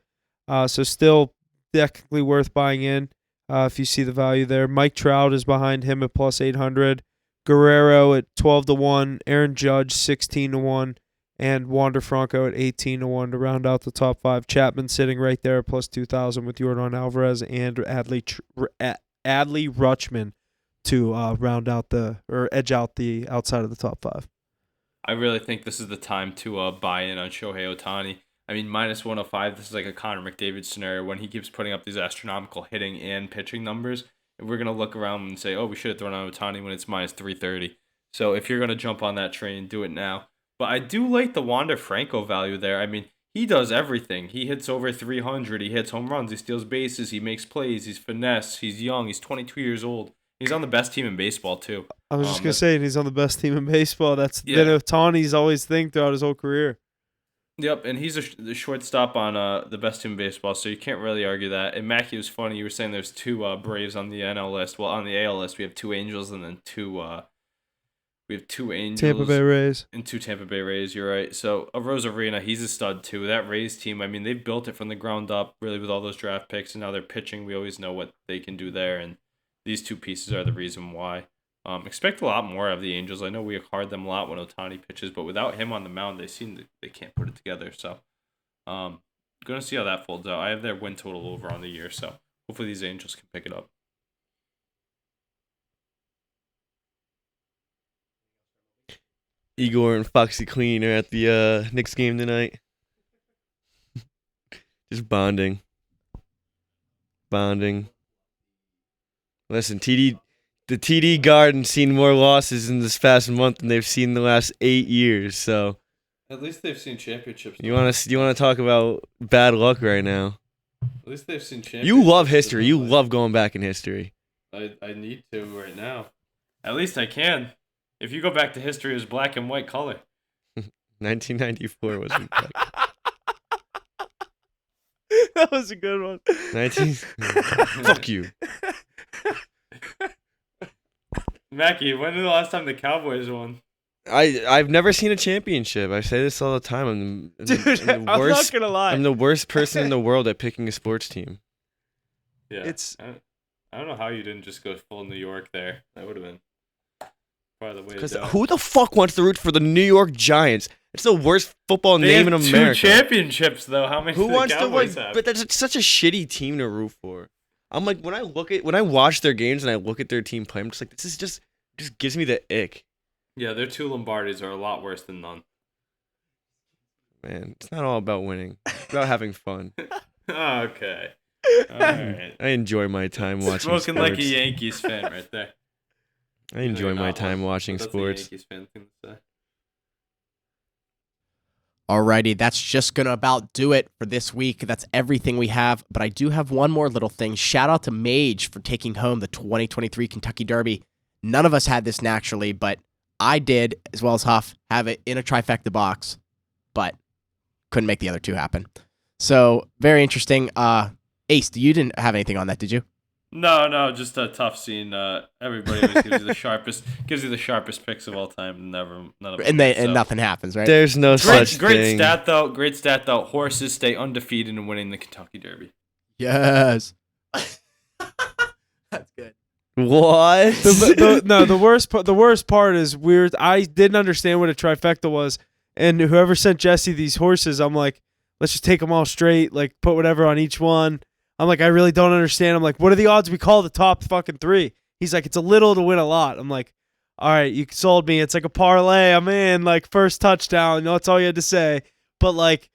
so still technically worth buying in if you see the value there. Mike Trout is behind him at +800. Guerrero at 12-1. Aaron Judge 16-1. And Wanda Franco at 18-1 to round out the top five. Chapman sitting right there at +2,000 with Yordan Alvarez and Adley Rutschman to round out edge out the outside of the top five. I really think this is the time to buy in on Shohei Ohtani. I mean, -105, this is like a Connor McDavid scenario when he keeps putting up these astronomical hitting and pitching numbers. And we're going to look around and say, oh, we should have thrown on Ohtani when it's -330. So if you're going to jump on that train, do it now. But I do like the Wanda Franco value there. I mean, he does everything. He hits over 300. He hits home runs. He steals bases. He makes plays. He's finesse. He's young. He's 22 years old. He's on the best team in baseball, too. I was just going to say, he's on the best team in baseball. That's been Ohtani's always thing throughout his whole career. Yep, and he's the shortstop on the best team in baseball, so you can't really argue that. And Mackie, was funny. You were saying there's two Braves on the NL list. Well, on the AL list, we have two Angels and then two Angels. Tampa Bay Rays. And two Tampa Bay Rays, you're right. So, Arozarena, he's a stud, too. That Rays team, I mean, they've built it from the ground up, really, with all those draft picks, and now they're pitching. We always know what they can do there, and these two pieces are the reason why. Expect a lot more of the Angels. I know we card them a lot when Ohtani pitches, but without him on the mound, they can't put it together. So, going to see how that folds out. I have their win total over on the year, so hopefully these Angels can pick it up. Igor and Foxy Clean are at the Knicks game tonight. Just bonding. Listen, the TD Garden's seen more losses in this past month than they've seen in the last 8 years. So at least they've seen championships. You want to talk about bad luck right now? At least they've seen championships. You love history. You love going back in history. I need to right now. At least I can. If you go back to history, it was black and white color. 1994 was black. That was a good one. Fuck you. Mackie, when was the last time the Cowboys won? I've never seen a championship. I say this all the time. Dude, I'm not gonna lie. I'm the worst person in the world at picking a sports team. Yeah, I don't know how you didn't just go full New York there. That would have been probably the way to Because do it. who the fuck wants to root for the New York Giants? It's the worst football They name in have America. 2 championships though. How many? Who do the wants to Cowboys like? have? But that's such a shitty team to root for. I'm like when I watch their games and I look at their team play, I'm just like, this is just gives me the ick. Yeah, their 2 Lombardis are a lot worse than none. Man, it's not all about winning. It's about having fun. Okay. All right. I enjoy my time watching Smoking sports. like a Yankees fan right there. I enjoy my time watching That's sports. a Yankees fan thing to say. Alrighty, that's just going to about do it for this week. That's everything we have, but I do have one more little thing. Shout out to Mage for taking home the 2023 Kentucky Derby. None of us had this naturally, but I did, as well as Huff, have it in a trifecta box, but couldn't make the other 2 happen. So, very interesting. Ace, you didn't have anything on that, did you? No, just a tough scene. Everybody always gives you the sharpest picks of all time. None of them. And nothing happens, right? There's no such Great thing. stat though. Great stat though. Horses stay undefeated in winning the Kentucky Derby. Yes. That's good. What? The worst part is weird. I didn't understand what a trifecta was, and whoever sent Jesse these horses, I'm like, let's just take them all straight, like put whatever on each one. I'm like, I really don't understand. I'm like, what are the odds we call the top fucking 3? He's like, it's a little to win a lot. I'm like, all right, you sold me. It's like a parlay. I'm in, like, first touchdown. That's all you had to say. But, like,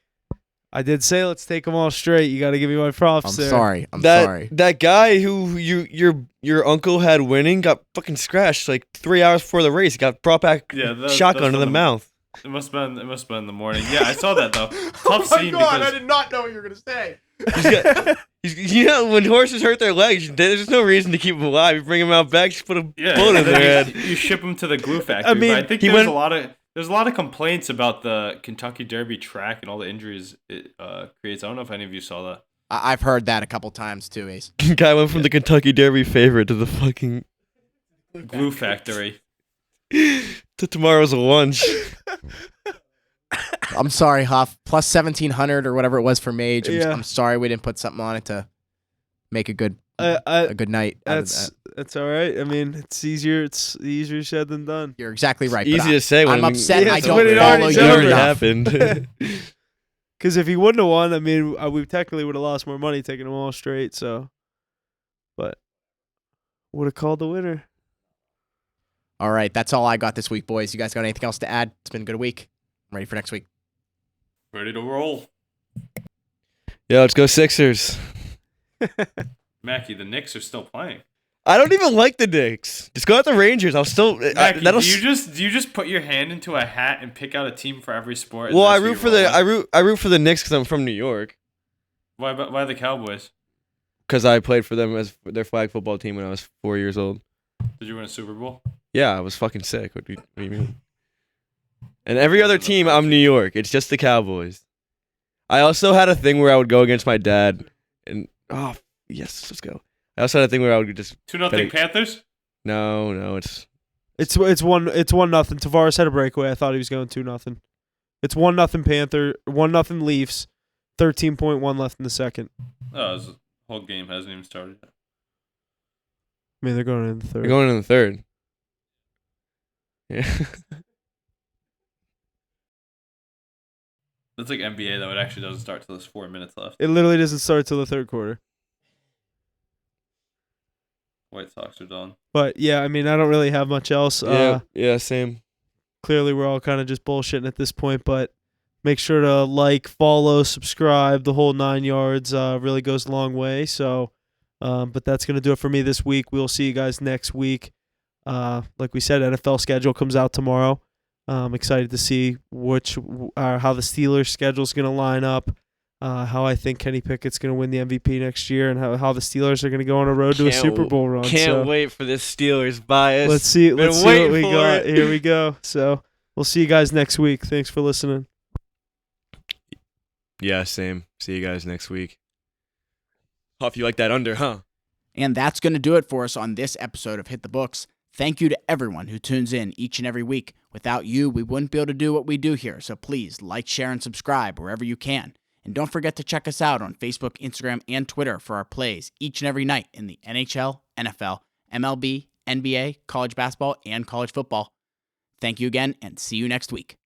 I did say let's take them all straight. You got to give me my props I'm there. sorry. I'm sorry. That guy who your uncle had winning got fucking scratched like 3 hours before the race. He got brought back shotgun to the mouth. It must have been in the morning. Yeah, I saw that though. Tough scene because I did not know what you were going to say. When horses hurt their legs, there's no reason to keep them alive. You bring them out back, just put a bullet in their head. You ship them to the glue factory. I mean, but I think there's a lot of complaints about the Kentucky Derby track and all the injuries it creates. I don't know if any of you saw that. I've heard that a couple times too, Ace. Guy went from the Kentucky Derby favorite to the fucking Glue factory. to tomorrow's lunch. I'm sorry, Huff. Plus 1,700 or whatever it was for Mage. I'm sorry we didn't put something on it to make a good night. That's all right. I mean, it's easier said than done. You're exactly right. Easy to say. I'm upset. I don't when it follow already you enough. happened. Because if he wouldn't have won, I mean, we technically would have lost more money taking them all straight. So, but would have called the winner. All right, that's all I got this week, boys. You guys got anything else to add? It's been a good week. I'm ready for next week. Ready to roll. Yeah, let's go Sixers. Mackie, the Knicks are still playing. I don't even like the Knicks. Just go at the Rangers. I'll still. Mackie, do you just put your hand into a hat and pick out a team for every sport? Well, I root for the Knicks because I'm from New York. Why the Cowboys? Because I played for them as their flag football team when I was 4 years old. Did you win a Super Bowl? Yeah, I was fucking sick. What do you mean? And every other team, I'm New York. It's just the Cowboys. I also had a thing where I would go against my dad, and yes, let's go. I also had a thing where I would just 2-0 Panthers. No, It's 1-0. Tavares had a breakaway. I thought he was going 2-0. It's 1-0 Panther, 1-0 Leafs. 13.1 left in the second. Oh, the whole game hasn't even started yet. I mean, they're going in the third. They're going in the third. Yeah. That's like NBA though. It actually doesn't start till there's 4 minutes left. It literally doesn't start till the third quarter. White Sox are done. But yeah, I mean, I don't really have much else. Yeah, same. Clearly, we're all kind of just bullshitting at this point, but make sure to like, follow, subscribe, the whole 9 yards. Really goes a long way. So, but that's going to do it for me this week. We'll see you guys next week. Like we said, NFL schedule comes out tomorrow. I'm excited to see how the Steelers schedule is going to line up. How I think Kenny Pickett's going to win the MVP next year, and how the Steelers are going to go on a road to a Super Bowl run. Can't wait for this Steelers bias. Let's see what we got. Here we go. So we'll see you guys next week. Thanks for listening. Yeah, same. See you guys next week. Huff, you like that under, huh? And that's going to do it for us on this episode of Hit the Books. Thank you to everyone who tunes in each and every week. Without you, we wouldn't be able to do what we do here, so please like, share, and subscribe wherever you can. And don't forget to check us out on Facebook, Instagram, and Twitter for our plays each and every night in the NHL, NFL, MLB, NBA, college basketball, and college football. Thank you again, and see you next week.